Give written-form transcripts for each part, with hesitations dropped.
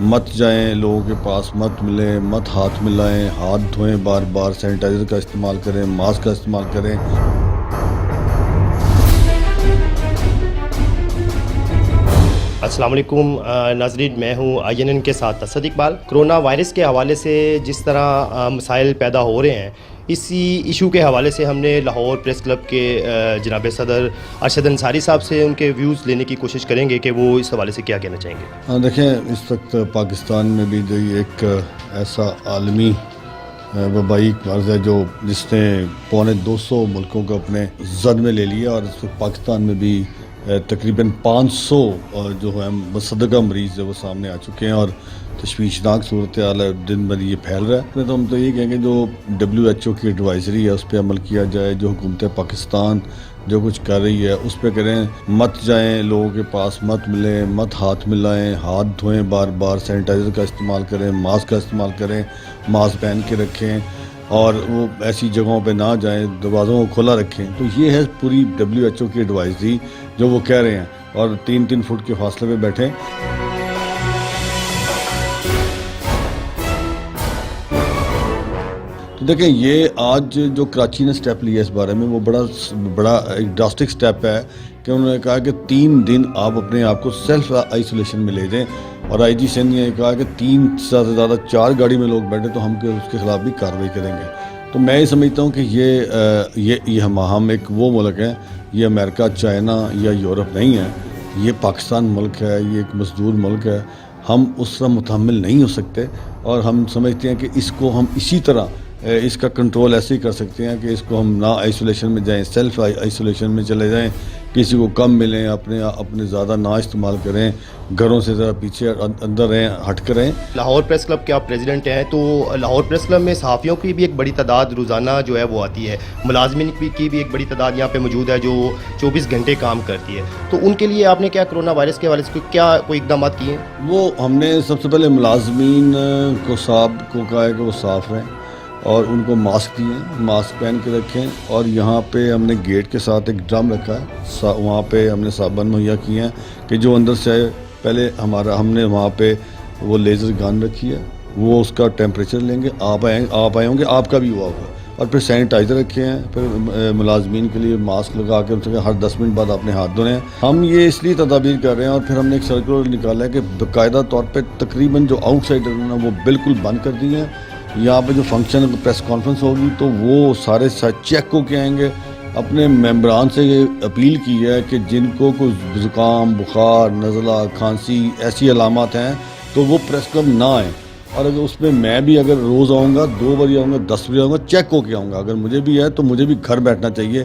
مت جائیں لوگوں کے پاس، مت ملیں، مت ہاتھ ملائیں، ہاتھ دھوئیں بار بار، سینیٹائزر کا استعمال کریں، ماسک کا استعمال کریں۔ السلام علیکم ناظرین، میں ہوں INN کے ساتھ اسد اقبال۔ کرونا وائرس کے حوالے سے جس طرح مسائل پیدا ہو رہے ہیں، اسی ایشو کے حوالے سے ہم نے لاہور پریس کلب کے جناب صدر ارشد انصاری صاحب سے ان کے ویوز لینے کی کوشش کریں گے کہ وہ اس حوالے سے کیا کہنا چاہیں گے۔ دیکھیں، اس وقت پاکستان میں بھی ایک ایسا عالمی وبائی مرض ہے جس نے 250 ملکوں کو اپنے زد میں لے لیا، اور اس وقت پاکستان میں بھی تقریباً 500 جو ہے مصدقہ مریض وہ سامنے آ چکے ہیں، اور تشویشناک صورتحال ہے، دن بہ دن یہ پھیل رہا ہے۔ تو ہم تو یہ کہیں گے جو WHO کی ایڈوائزری ہے اس پہ عمل کیا جائے، جو حکومت پاکستان جو کچھ کر رہی ہے اس پہ کریں، مت جائیں لوگوں کے پاس، مت ملیں، مت ہاتھ ملائیں، ہاتھ دھوئیں بار بار، سینیٹائزر کا استعمال کریں، ماسک کا استعمال کریں، ماسک پہن کے رکھیں، اور وہ ایسی جگہوں پہ نہ جائیں، دروازوں کو کھلا رکھیں۔ تو یہ ہے پوری WHO کی ایڈوائزری جو وہ کہہ رہے ہیں، اور 3 فٹ کے فاصلے پہ بیٹھیں۔ تو دیکھیں، یہ آج جو کراچی نے سٹیپ لیا اس بارے میں، وہ بڑا ایک ڈراسٹک سٹیپ ہے کہ انہوں نے کہا کہ 3 دن آپ اپنے آپ کو سیلف آئسولیشن میں لے دیں، اور IG سندھ نے کہا کہ 3 سے زیادہ 4 گاڑی میں لوگ بیٹھے تو ہم اس کے خلاف بھی کارروائی کریں گے۔ تو میں یہ سمجھتا ہوں کہ یہ ہم ایک وہ ملک ہے، یہ امریکہ، چائنا یا یورپ نہیں ہے، یہ پاکستان ملک ہے، یہ ایک مزدور ملک ہے۔ ہم اس طرح متحمل نہیں ہو سکتے، اور ہم سمجھتے ہیں کہ اس کو ہم اسی طرح اس کا کنٹرول ایسے ہی کر سکتے ہیں کہ اس کو ہم نہ آئسولیشن میں جائیں، سیلف آئسولیشن میں چلے جائیں، کسی کو کم ملیں، اپنے زیادہ نہ استعمال کریں، گھروں سے ذرا پیچھے اندر رہیں، ہٹ کریں۔ لاہور پریس کلب کے آپ پریزیڈنٹ ہیں، تو لاہور پریس کلب میں صحافیوں کی بھی ایک بڑی تعداد روزانہ جو ہے وہ آتی ہے، ملازمین کی بھی ایک بڑی تعداد یہاں پہ موجود ہے جو 24 گھنٹے کام کرتی ہے۔ تو ان کے لیے آپ نے کیا کرونا وائرس کے حوالے سے کیا کوئی اقدامات کیے ہیں؟ وہ ہم نے سب سے پہلے ملازمین کو کہا ہے کہ وہ صاف رہیں، اور ان کو ماسک دیے، ماسک پہن کے رکھیں، اور یہاں پہ ہم نے گیٹ کے ساتھ ایک ڈرم رکھا ہے، وہاں پہ ہم نے صابن مہیا کیے ہیں کہ جو اندر سے پہلے ہم نے وہاں پہ وہ لیزر گن رکھی ہے، وہ اس کا ٹیمپریچر لیں گے، آپ آئے ہوں گے، آپ کا بھی ہوا ہوگا، اور پھر سینیٹائزر رکھے ہیں، پھر ملازمین کے لیے ماسک لگا کے ان سے ہر 10 منٹ بعد اپنے ہاتھ دھونے ہیں۔ ہم یہ اس لیے تدابیر کر رہے ہیں، اور پھر ہم نے ایک سرکولر نکالا ہے کہ باقاعدہ طور پہ تقریباً جو آؤٹ سائڈر ہیں وہ بالکل بند کر دیے ہیں۔ یہاں پہ جو فنکشن پریس کانفرنس ہوگی تو وہ سارے چیک ہو کے آئیں گے۔ اپنے ممبران سے یہ اپیل کی ہے کہ جن کو کوئی زکام، بخار، نزلہ، کھانسی ایسی علامات ہیں تو وہ پریس کلب نہ آئیں، اور اگر اس میں میں بھی اگر روز آؤں گا، 2 بار آؤں گا، 10 بار آؤں گا، چیک ہو کے آؤں گا، اگر مجھے بھی ہے تو مجھے بھی گھر بیٹھنا چاہیے۔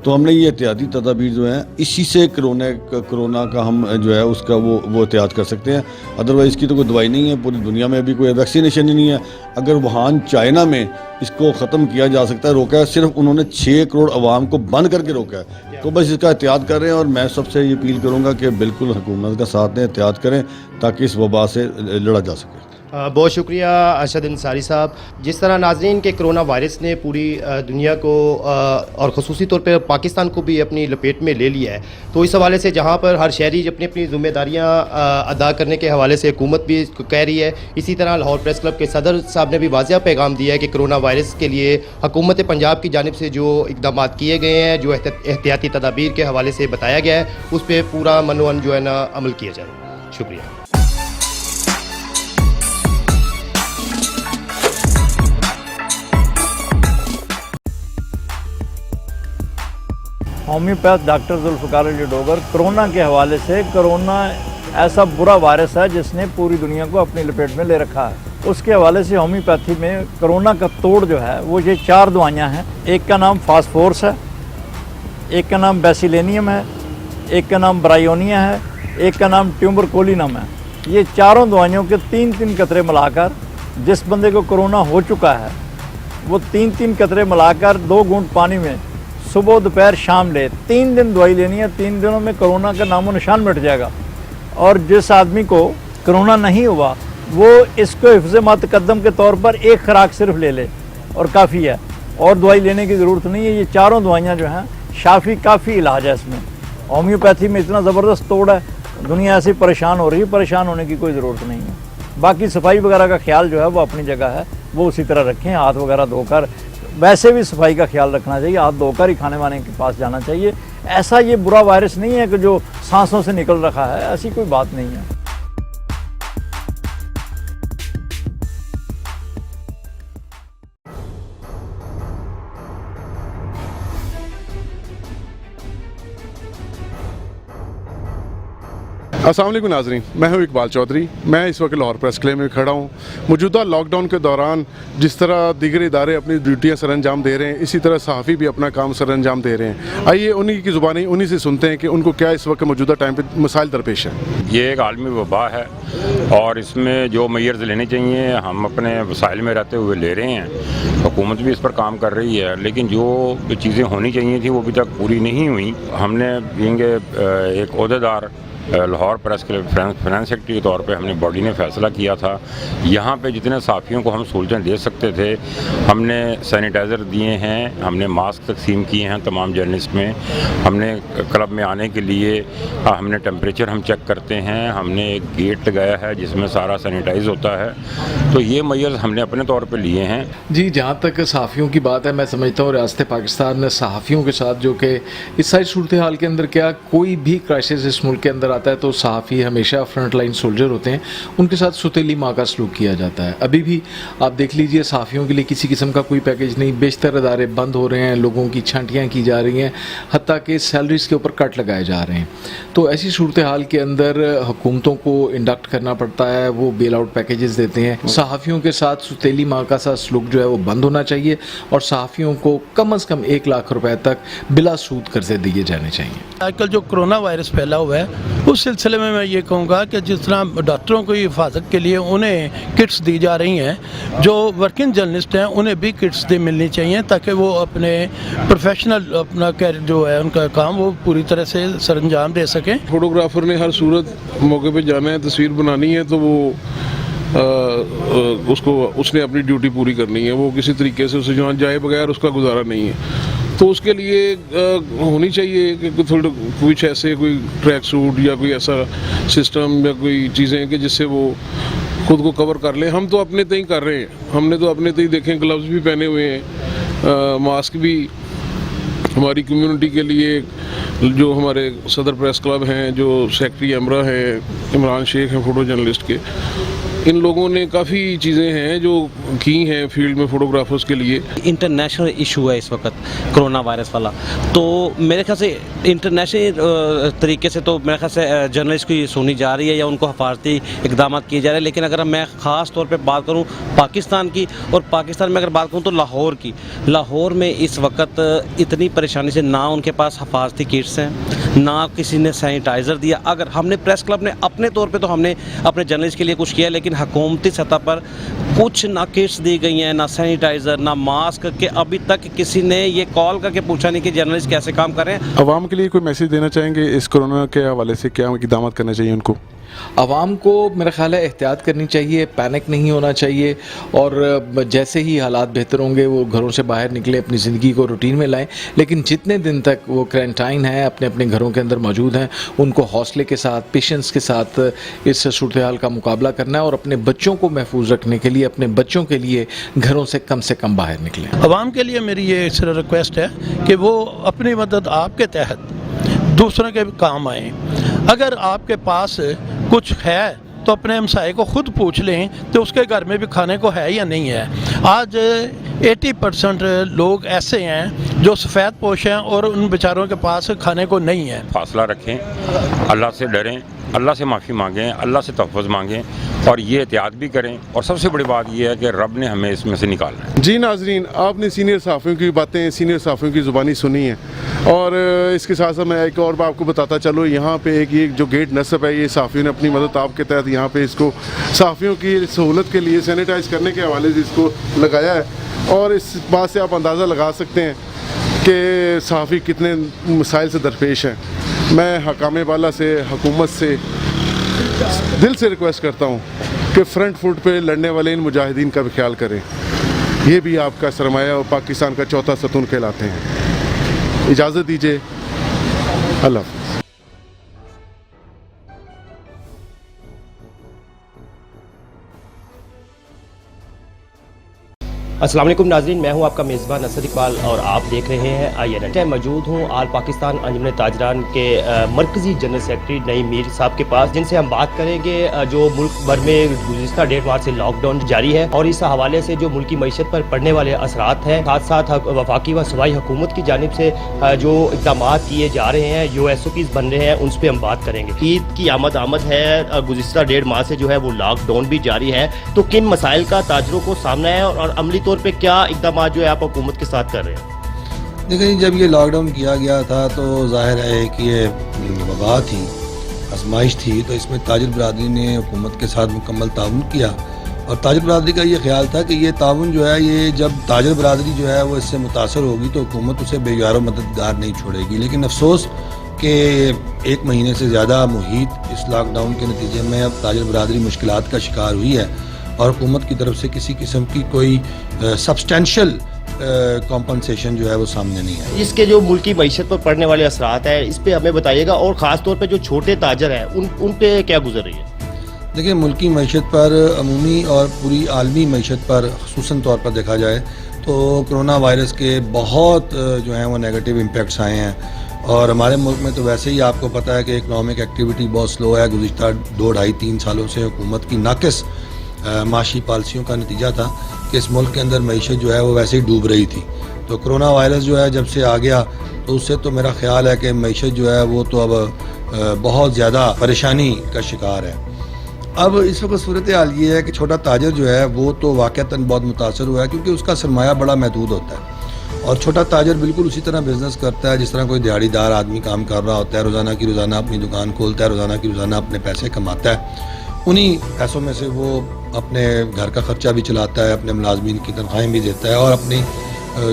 تو ہم نے یہ احتیاطی تدابیر جو ہیں اسی سے کرونا کا ہم جو ہے اس کا وہ احتیاط کر سکتے ہیں۔ ادروائز اس کی تو کوئی دوائی نہیں ہے، پوری دنیا میں ابھی کوئی ویکسینیشن ہی نہیں ہے۔ اگر وہان چائنا میں اس کو ختم کیا جا سکتا ہے، روکا ہے، صرف انہوں نے 6 کروڑ عوام کو بند کر کے روکا ہے، تو بس اس کا احتیاط کر رہے ہیں۔ اور میں سب سے یہ اپیل کروں گا کہ بالکل حکومت کا ساتھ دیں، احتیاط کریں تاکہ اس وبا سے لڑا جا سکے۔ بہت شکریہ ارشد انصاری صاحب۔ جس طرح ناظرین کے کرونا وائرس نے پوری دنیا کو اور خصوصی طور پہ پاکستان کو بھی اپنی لپیٹ میں لے لیا ہے، تو اس حوالے سے جہاں پر ہر شہری اپنی اپنی ذمہ داریاں ادا کرنے کے حوالے سے حکومت بھی کہہ رہی ہے، اسی طرح لاہور پریس کلب کے صدر صاحب نے بھی واضح پیغام دیا ہے کہ کرونا وائرس کے لیے حکومت پنجاب کی جانب سے جو اقدامات کیے گئے ہیں، جو احتیاطی تدابیر کے حوالے سے بتایا گیا ہے، اس پہ پورا منوان جو ہے نا عمل کیا جائے۔ شکریہ۔ ہومیوپیتھ ڈاکٹر ذوالفقار علی ڈوگر، کرونا کے حوالے سے، کرونا ایسا برا وائرس ہے جس نے پوری دنیا کو اپنی لپیٹ میں لے رکھا ہے۔ اس کے حوالے سے ہومیوپیتھی میں کرونا کا توڑ جو ہے وہ یہ 4 دوائیاں ہیں۔ ایک کا نام فاسفورس ہے، ایک کا نام بیسیلینیم ہے، ایک کا نام برائیونیا ہے، ایک کا نام ٹیوبرکولینم ہے۔ یہ چاروں دوائیوں کے 3 قطرے ملا کر جس بندے کو کرونا ہو چکا ہے وہ 3 قطرے ملا کر 2 گھونٹ پانی میں صبح، دوپہر، شام لے۔ 3 دن دوائی لینی ہے، 3 دنوں میں کرونا کا نام و نشان مٹ جائے گا۔ اور جس آدمی کو کرونا نہیں ہوا وہ اس کو حفظ متقدم کے طور پر 1 خوراک صرف لے لے اور کافی ہے، اور دوائی لینے کی ضرورت نہیں ہے۔ یہ چاروں دوائیاں جو ہیں شافی کافی علاج ہے اس میں۔ ہومیوپیتھی میں اتنا زبردست توڑ ہے، دنیا ایسی پریشان ہو رہی ہے، پریشان ہونے کی کوئی ضرورت نہیں ہے۔ बाकी सफाई वगैरह का ख्याल जो है वो अपनी जगह है, वो उसी तरह रखें। हाथ वगैरह धोकर, वैसे भी सफाई का ख्याल रखना चाहिए, हाथ धोकर ही खाने वाने के पास जाना चाहिए। ऐसा ये बुरा वायरस नहीं है कि जो सांसों से निकल रखा है, ऐसी कोई बात नहीं है। अस्सलाम वालेकुम नाज़रीन, मैं हूं इकबाल चौधरी। मैं इस वक्त लाहौर प्रेस क्लब में खड़ा हूं। मौजूदा लॉकडाउन के दौरान जिस तरह दीगर इदारे अपनी ड्यूटियां सर अंजाम दे रहे हैं, इसी तरह सहाफ़ी भी अपना काम सर अंजाम दे रहे हैं। आइए उन्हीं की ज़ुबानी उन्हीं से सुनते हैं कि उनको क्या इस वक्त मौजूदा टाइम पे मसाइल दरपेश हैं। ये एक आलमी वबा है और इसमें जो मेजर्स लेने चाहिए हम अपने वसाइल में रहते हुए ले रहे हैं। हुकूमत भी इस पर काम कर रही है, लेकिन जो चीज़ें होनी चाहिए थी वो अभी तक पूरी नहीं हुई। हमने बीइंग एक ओहदेदार Lahore press club finance secretary के तौर पे हमने बॉडी ने फ़ैसला किया था, यहाँ पे जितने साफ़ियों को हम सहूलतें दे सकते थे हमने सैनिटाइज़र दिए हैं, हमने मास्क तकसीम किए हैं तमाम जर्नलिस्ट में। हमने क्लब में आने के लिए हमने टेम्परेचर हम चेक करते हैं, हमने एक गेट लगाया है जिसमें सारा सैनिटाइज होता है। तो ये मेजर्स हमने अपने तौर पर लिए हैं। जी, जहाँ तक सहाफ़ियों की बात है, मैं समझता हूँ रियासत पाकिस्तान सहाफ़ियों के साथ जो कि इस सारी सूरत हाल के अंदर क्या कोई भी क्राइसिस इस मुल्क के अंदर आता है तो सहाफ़ी हमेशा फ्रंट लाइन सोल्जर होते हैं, उनके साथ सुतीली माँ का सलूक किया जाता है। अभी भी आप देख लीजिए सहाफ़ियों के लिए किसी किस्म का कोई पैकेज नहीं, बेशतर अदारे बंद हो रहे हैं, लोगों की छांटियाँ की जा रही हैं, हत्ता कि सैलरीज़ के ऊपर कट लगाए जा रहे हैं। तो ऐसी सूरत हाल के अंदर हुकूमतों को इंडक्ट करना पड़ता है, वो बेल आउट पैकेजेस देते हैं। सहाफ़ियों के साथ सुतीली माँ का सा सलूक जो है वो बंद होना चाहिए और सहाफ़ियों को कम अज़ कम 1 लाख रुपए तक बिला सूद कर्जे दिए जाने चाहिए। आजकल जो कोरोना वायरस फैला हुआ है उस सिलसिले में मैं ये कहूँगा कि जिस तरह डॉक्टरों की हिफाजत के लिए उन्हें किट्स दी जा रही हैं, जो वर्किंग जर्नलिस्ट हैं उन्हें भी किट्स दी मिलनी चाहिए ताकि वो अपने प्रोफेशनल अपना कैरियर जो है उनका काम वो पूरी तरह से सरअंजाम दे सकें। फोटोग्राफर ने हर सूरत मौके पर जाना है, तस्वीर बनानी है, तो वो उसने अपनी ड्यूटी पूरी करनी है। वो किसी तरीके से उसे जहाँ जाए बगैर उसका गुजारा नहीं है। तो उसके लिए होनी चाहिए कि थोड़ा कुछ ऐसे कोई ट्रैक सूट या कोई ऐसा सिस्टम या कोई चीज़ें कि जिससे वो खुद को कवर कर ले। हम तो अपने तय कर रहे हैं, हमने तो अपने तय देखें, ग्लव्स भी पहने हुए हैं, मास्क भी। हमारी कम्युनिटी के लिए जो हमारे सदर प्रेस क्लब हैं, जो सेक्रेटरी अमरा हैं, इमरान शेख हैं फ़ोटो जर्नलिस्ट के, इन लोगों ने काफ़ी चीज़ें हैं जो की हैं फील्ड में फ़ोटोग्राफर्स के लिए। इंटरनेशनल इशू है इस वक्त कोरोना वायरस वाला, तो मेरे ख्याल से इंटरनेशनल तरीके से तो मेरे ख्याल से जर्नलिस्ट को ये सुनी जा रही है या उनको हिफाजती इकदाम किए जा रहे हैं। लेकिन अगर मैं ख़ास तौर पे बात करूँ पाकिस्तान की, और पाकिस्तान में अगर बात करूँ तो लाहौर की, लाहौर में इस वक्त इतनी परेशानी से ना उनके पास हिफाजती किट्स हैं, ना किसी ने सैनिटाइज़र दिया। अगर हमने प्रेस क्लब ने अपने तौर पर तो हमने अपने जर्नलिस्ट के लिए कुछ किया, लेकिन हुकूमती सतह पर कुछ ना किट्स दी गई हैं, ना सैनिटाइज़र, ना मास्क, के अभी तक किसी ने ये कॉल करके पूछा नहीं कि जर्नलिस्ट कैसे काम कर रहे हैं। आवाम के लिए कोई मैसेज देना चाहेंगे इस कोरोना के हवाले से, क्या इक़दाम करना चाहिए उनको? आवाम को मेरा ख्याल है एहतियात करनी चाहिए, पैनिक नहीं होना चाहिए, और जैसे ही हालात बेहतर होंगे वो घरों से बाहर निकले, अपनी ज़िंदगी को रूटीन में लाएं। लेकिन जितने दिन तक वो क्वारंटाइन है, अपने अपने घरों के अंदर मौजूद हैं, उनको हौसले के साथ, पेशेंस के साथ इस सूरत हाल का मुकाबला करना है और अपने बच्चों को महफूज रखने के लिए, अपने बच्चों के लिए घरों से कम बाहर निकलें। आवाम के लिए मेरी ये सिर्फ रिक्वेस्ट है कि वो अपनी मदद आपके तहत दूसरों के काम आएँ। अगर आपके पास कुछ है तो अपने हमसाये को खुद पूछ लें कि उसके घर में भी खाने को है या नहीं है। आज 80% लोग ऐसे हैं जो सफ़ेद पोश हैं और उन बेचारों के पास खाने को नहीं है। फासला रखें, अल्लाह से डरें, अल्लाह से माफ़ी मांगें, अल्लाह से तहफ़्फ़ुज़ मांगें और ये एहतियात भी करें। और सबसे बड़ी बात ये है कि रब ने हमें इसमें से निकालना है। जी नाज़रीन, आपने सीनियर सहाफ़ियों की बातें, सीनियर सहाफ़ियों की ज़ुबानी सुनी है, और इसके साथ साथ मैं एक और बात आपको बताता चलो, यहाँ पे एक ये जो गेट नस्ब है, ये सहाफ़ियों ने अपनी मदद आपके तहत यहाँ पे इसको सहाफ़ियों की सहूलत के लिए सैनिटाइज़ करने के हवाले से इसको लगाया है। और इस बात से आप अंदाज़ा लगा सकते हैं कि सहाफ़ी कितने मसाइल से दरपेश हैं। मैं हकाम बाला से, हुकूमत से दिल से रिक्वेस्ट करता हूँ कि फ्रंट फुट पे लड़ने वाले इन मुजाहिदीन का भी ख्याल करें। ये भी आपका सरमाया और पाकिस्तान का चौथा सतून कहलाते हैं। इजाज़त दीजिए, अल्लाह हाफ़िज़। अस्सलाम वालेकुम नाज़रीन, मैं हूं आपका मेज़बान असद इकबाल और आप देख रहे हैं INN। मैं मौजूद हूं आल पाकिस्तान अंजुमन ताजरान के मरकज़ी जनरल सेक्रेटरी नईम मीर साहब के पास, जिनसे हम बात करेंगे जो मुल्क भर में गुज़िश्ता 1.5 माह से लॉकडाउन जारी है और इस हवाले से जो मुल्की मईशत पर पड़ने वाले असरात हैं, साथ साथ वफाकी व सूबाई हुकूमत की जानिब से जो इक़दाम किए जा रहे हैं, जो SOPs बन रहे हैं, उन पर हम बात करेंगे। ईद की आमद है, गुज़िश्ता 1.5 माह से जो है वो लॉकडाउन भी जारी है, तो किन मसाइल का ताजरों को सामना है और अमली तौर पे क्या इक़दाम जो है आप हुकूमत के साथ कर रहे हैं? देखिए, जब ये लॉकडाउन किया गया था तो ज़ाहिर है कि ये वबा थी, आजमाइश थी, तो इसमें ताजिर बरादरी ने हुकूमत के साथ मुकम्मल ताउन किया और ताजिर बरादरी का ये ख्याल था कि ये ताउन जो है, ये जब ताजिर बरादरी जो है वो इससे मुतासर होगी तो हुकूमत उसे बेयारो मददगार नहीं छोड़ेगी। लेकिन अफसोस कि 1 महीने से ज़्यादा मुहीत इस लॉकडाउन के नतीजे में अब ताजिर बरादरी मुश्किलात का शिकार हुई है और हुकूमत की तरफ से किसी किस्म की कोई सब्सटेंशियल कॉम्पनसेशन जो है वो सामने नहीं है। इसके जो मुल्की मईशत पर पड़ने वाले असरात हैं, इस पे हमें बताइएगा और ख़ास तौर पे जो छोटे ताजर हैं उन पे क्या गुजर रही है? देखिए, मुल्की मईशत पर अमूमी और पूरी आलमी मईशत पर खुसूसन तौर पर देखा जाए तो कोरोना वायरस के बहुत जो हैं वो नेगेटिव इम्पैक्ट्स आए हैं और हमारे मुल्क में तो वैसे ही आपको पता है कि इकनॉमिक एक्टिविटी बहुत स्लो है। गुज़िश्ता 2-2.5-3 सालों से हुकूमत की नाक़िस माशी पॉलिसियों का नतीजा था कि इस मुल्क के अंदर मईशत जो है वो वैसे ही डूब रही थी। तो कोरोना वायरस जो है जब से आ गया तो उससे तो मेरा ख्याल है कि मईशत जो है वो तो अब बहुत ज़्यादा परेशानी का शिकार है। अब इस वक्त सूरत हाल ये है कि छोटा ताजर जो है वो तो वाक़तन बहुत मुतासर हुआ है क्योंकि उसका सरमाया बड़ा महदूद होता है और छोटा ताजर बिल्कुल उसी तरह बिज़नेस करता है जिस तरह कोई दिहाड़ीदार आदमी काम कर रहा होता है। रोज़ाना की रोज़ाना अपनी दुकान खोलता है, रोज़ाना की रोज़ाना अपने पैसे कमाता है, उन्हीं पैसों में से वो अपने घर का ख़र्चा भी चलाता है, अपने मुलाजमीन की तनख्वाहें भी देता है और अपनी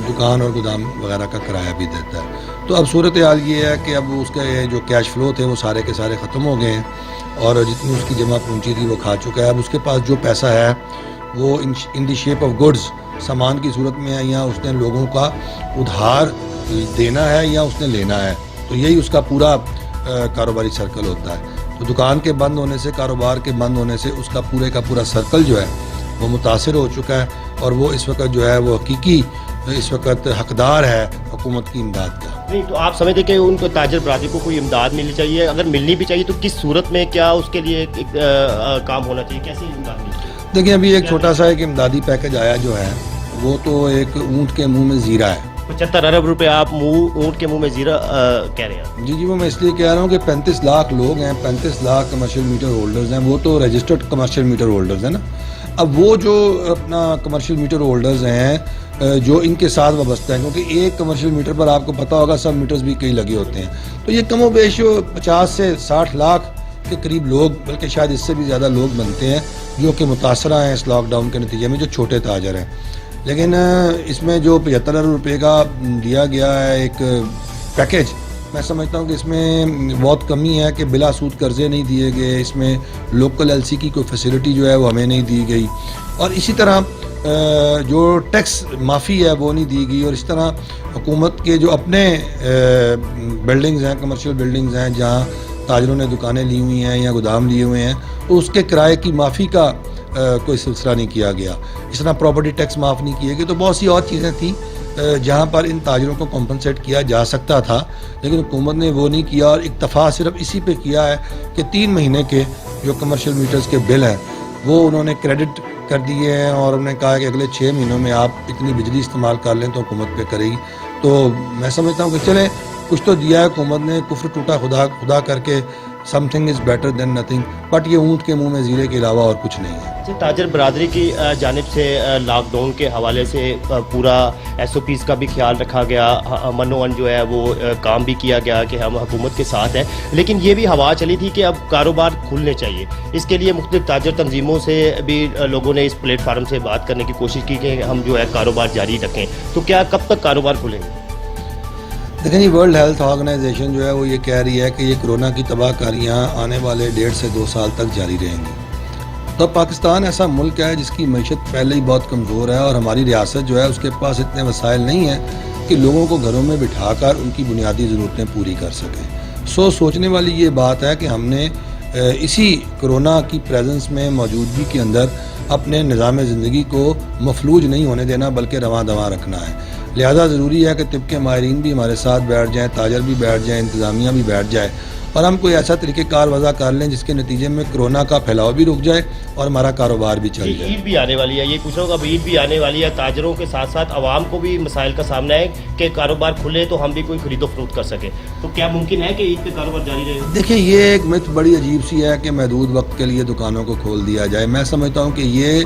दुकान और गोदाम वगैरह का किराया भी देता है। तो अब सूरत हाल ये है कि अब उसके जो कैश फ्लो थे वो सारे के सारे ख़त्म हो गए हैं और जितनी उसकी जमा पूंजी थी वो खा चुका है। अब उसके पास जो पैसा है वो in the shape of goods, सामान की सूरत में है, या उसने लोगों का उधार देना है या उसने लेना है। तो यही उसका पूरा कारोबारी सर्कल होता है। तो दुकान के बंद होने से, कारोबार के बंद होने से उसका पूरे का पूरा सर्कल जो है वो मुतासिर हो चुका है और वो इस वक्त जो है वो हकीकी इस वक्त हकदार है हुकूमत की इमदाद का। नहीं, तो आप समझते कि उनको ताजर बरादरी को कोई इमदाद मिलनी चाहिए? अगर मिलनी भी चाहिए तो किस सूरत में, क्या उसके लिए काम होना चाहिए, कैसे इमदाद मिलनी चाहिए? देखिए, अभी एक छोटा सा एक इमदादी पैकेज आया जो है वो तो एक ऊँट के मुँह में ज़ीरा है। 75 अरब रुपए आप ऊँट के मुंह में ज़ीरा कह रहे हैं? जी, वो मैं इसलिए कह रहा हूँ कि 35 लाख लोग हैं, 35 लाख कमर्शियल मीटर होल्डर्स हैं, वो तो रजिस्टर्ड कमर्शियल मीटर होल्डर्स हैं ना। अब वो जो अपना कमर्शियल मीटर होल्डर्स हैं जो इनके साथ वाबस्ता है, क्योंकि एक कमर्शियल मीटर पर आपको पता होगा सब मीटर्स भी कई लगे होते हैं, तो ये कमो बेश 50 से 60 लाख के करीब लोग, बल्कि शायद इससे भी ज़्यादा लोग बनते हैं जो कि मुतासरा हैं इस लॉकडाउन के नतीजे में, जो छोटे ताजर हैं। लेकिन इसमें जो 75 अरब रुपये का दिया गया है एक पैकेज, मैं समझता हूँ कि इसमें बहुत कमी है कि बिला सूद कर्जे नहीं दिए गए, इसमें लोकल LC की कोई फैसिलिटी जो है वो हमें नहीं दी गई और इसी तरह जो टैक्स माफ़ी है वो नहीं दी गई और इस तरह हुकूमत के जो अपने बिल्डिंग्स हैं, कमर्शियल बिल्डिंग्स हैं जहाँ ताजरों ने दुकानें ली हुई हैं या गोदाम लिए हुए हैं, तो उसके किराए की माफ़ी का कोई सिलसिला नहीं किया गया। इस तरह प्रॉपर्टी टैक्स माफ़ नहीं किए गए। तो बहुत सी और चीज़ें थी जहाँ पर इन ताजरों को कॉम्पनसेट किया जा सकता था, लेकिन हुकूमत ने वो नहीं किया और इक्तफ़ा सिर्फ इसी पे किया है कि 3 महीने के जो कमर्शियल मीटर्स के बिल हैं वो उन्होंने क्रेडिट कर दिए हैं और उन्होंने कहा कि अगले 6 महीनों में आप इतनी बिजली इस्तेमाल कर लें तो हुकूमत पे करेगी। तो मैं समझता हूँ कि चले कुछ तो दिया है हुकूमत ने, कुफ्र टूटा खुदा करके, something is better than nothing, but ये ऊँट के मुंह में ज़ीरे के अलावा और कुछ नहीं है। ताजर बरादरी की जानिब से लॉकडाउन के हवाले से पूरा SOPs का भी ख्याल रखा गया, मनोअन जो है वो काम भी किया गया कि हम हुकूमत के साथ हैं, लेकिन ये भी हवा चली थी कि अब कारोबार खुलने चाहिए। इसके लिए मुख्तलिफ ताजर तंजीमों से भी लोगों ने इस प्लेटफार्म से बात करने की कोशिश की कि हम जो है कारोबार जारी रखें, तो क्या कब तक कारोबार खुलेंगे? देखिए, वर्ल्ड हेल्थ ऑर्गेनाइजेशन जो है वो ये कह रही है कि ये कोरोना की तबाहकारियाँ आने वाले 1.5 से 2 साल तक जारी रहेंगी। तो पाकिस्तान ऐसा मुल्क है जिसकी मईशत पहले ही बहुत कमज़ोर है और हमारी रियासत जो है उसके पास इतने वसाइल नहीं हैं कि लोगों को घरों में बिठाकर उनकी बुनियादी ज़रूरतें पूरी कर सकें। सोचने वाली ये बात है कि हमने इसी कोरोना की प्रेजेंस में, मौजूदगी के अंदर اپنے نظام زندگی کو مفلوج نہیں ہونے دینا بلکہ رواں دواں رکھنا ہے. لہذا ضروری ہے کہ طب کے ماہرین بھی ہمارے ساتھ بیٹھ جائیں, تاجر بھی بیٹھ جائیں, انتظامیہ بھی بیٹھ جائے اور ہم کوئی ایسا طریقہ کار وضع کر لیں جس کے نتیجے میں کرونا کا پھیلاؤ بھی رک جائے اور ہمارا کاروبار بھی چل جائے. عید بھی آنے والی ہے, یہ پوچھ رہا ہوں اب عید بھی آنے والی ہے, تاجروں کے ساتھ ساتھ عوام کو بھی مسائل کا سامنا ہے کہ کاروبار کھلے تو ہم بھی کوئی خرید و فروخت کر سکیں, تو کیا ممکن ہے کہ عید پہ کاروبار جاری رہے؟ دیکھیں یہ ایک مت بڑی عجیب سی ہے کہ محدود وقت کے لیے دکانوں کو کھول دیا جائے. میں سمجھتا ہوں کہ یہ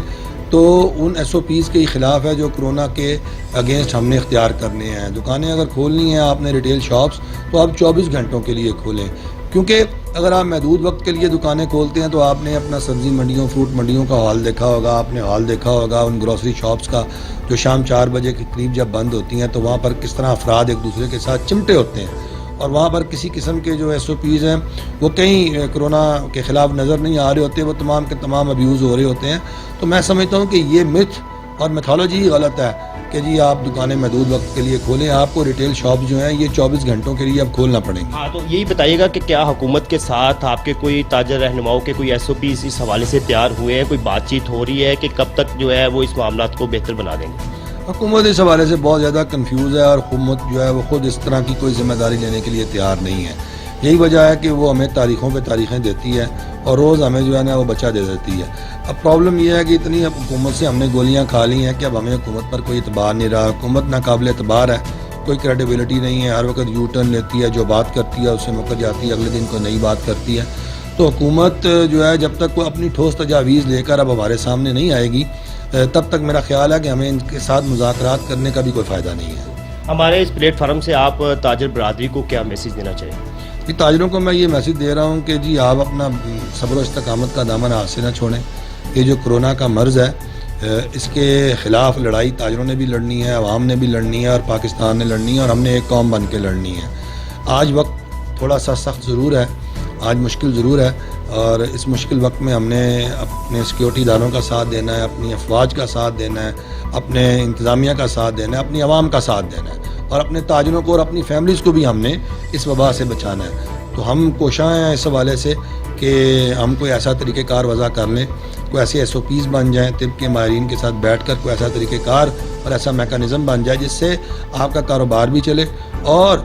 تو ان ایس او پیز کے خلاف ہے جو کرونا کے اگینسٹ ہم نے اختیار کرنے ہیں. دکانیں اگر کھولنی ہیں آپ نے ریٹیل شاپس تو آپ 24 گھنٹوں کے لیے کھولیں, کیونکہ اگر آپ محدود وقت کے لیے دکانیں کھولتے ہیں تو آپ نے اپنا سبزی منڈیوں, فروٹ منڈیوں کا حال دیکھا ہوگا, آپ نے حال دیکھا ہوگا ان گروسری شاپس کا جو شام 4 بجے کے قریب جب بند ہوتی ہیں تو وہاں پر کس طرح افراد ایک دوسرے کے ساتھ چمٹے ہوتے ہیں اور وہاں پر کسی قسم کے جو ایس او پیز ہیں وہ کہیں کرونا کے خلاف نظر نہیں آ رہے ہوتے, وہ تمام کے تمام ابیوز ہو رہے ہوتے ہیں. تو میں سمجھتا ہوں کہ یہ متھ اور میتھالوجی ہی غلط ہے کہ جی آپ دکانیں محدود وقت کے لیے کھولیں. آپ کو ریٹیل شاپ جو ہیں یہ 24 گھنٹوں کے لیے اب کھولنا پڑیں گے. ہاں, تو یہی بتائیے گا کہ کیا حکومت کے ساتھ آپ کے کوئی تاجر رہنماؤں کے کوئی ایس او پی اس حوالے سے تیار ہوئے ہیں, کوئی بات چیت ہو رہی ہے کہ کب تک جو ہے وہ اس معاملات کو بہتر بنا دیں گے؟ حکومت اس حوالے سے بہت زیادہ کنفیوز ہے اور حکومت جو ہے وہ خود اس طرح کی کوئی ذمہ داری لینے کے لیے تیار نہیں ہے. یہی وجہ ہے کہ وہ ہمیں تاریخوں پہ تاریخیں دیتی ہے اور روز ہمیں جو ہے نا وہ بچا دے دیتی ہے. اب پرابلم یہ ہے کہ اتنی حکومت سے ہم نے گولیاں کھا لی ہیں کہ اب ہمیں حکومت پر کوئی اعتبار نہیں رہا. حکومت ناقابل اعتبار ہے, کوئی کریڈیبلٹی نہیں ہے, ہر وقت یو ٹرن لیتی ہے, جو بات کرتی ہے اس سے مکر جاتی ہے, اگلے دن کوئی نئی بات کرتی ہے. تو حکومت جو ہے جب تک وہ اپنی ٹھوس تجاویز لے کر اب ہمارے سامنے نہیں آئے گی تب تک میرا خیال ہے کہ ہمیں ان کے ساتھ مذاکرات کرنے کا بھی کوئی فائدہ نہیں ہے. ہمارے اس پلیٹ فارم سے آپ تاجر برادری کو کیا میسیج دینا چاہیں؟ جی تاجروں کو میں یہ میسیج دے رہا ہوں کہ جی آپ اپنا صبر و استقامت کا دامن ہاتھ سے نہ چھوڑیں. یہ جو کرونا کا مرض ہے اس کے خلاف لڑائی تاجروں نے بھی لڑنی ہے, عوام نے بھی لڑنی ہے اور پاکستان نے لڑنی ہے اور ہم نے ایک قوم بن کے لڑنی ہے. آج وقت تھوڑا سا سخت ضرور ہے, آج مشکل ضرور ہے اور اس مشکل وقت میں ہم نے اپنے سیکیورٹی اداروں کا ساتھ دینا ہے, اپنی افواج کا ساتھ دینا ہے, اپنے انتظامیہ کا ساتھ دینا ہے, اپنی عوام کا ساتھ دینا ہے اور اپنے تاجروں کو اور اپنی فیملیز کو بھی ہم نے اس وبا سے بچانا ہے. تو ہم کوشاں ہیں اس حوالے سے کہ ہم کوئی ایسا طریقہ کار وضع کر لیں, کوئی ایسے ایس او پیز بن جائیں, طب کے ماہرین کے ساتھ بیٹھ کر کوئی ایسا طریقہ کار اور ایسا میکانزم بن جائے جس سے آپ کا کاروبار بھی چلے اور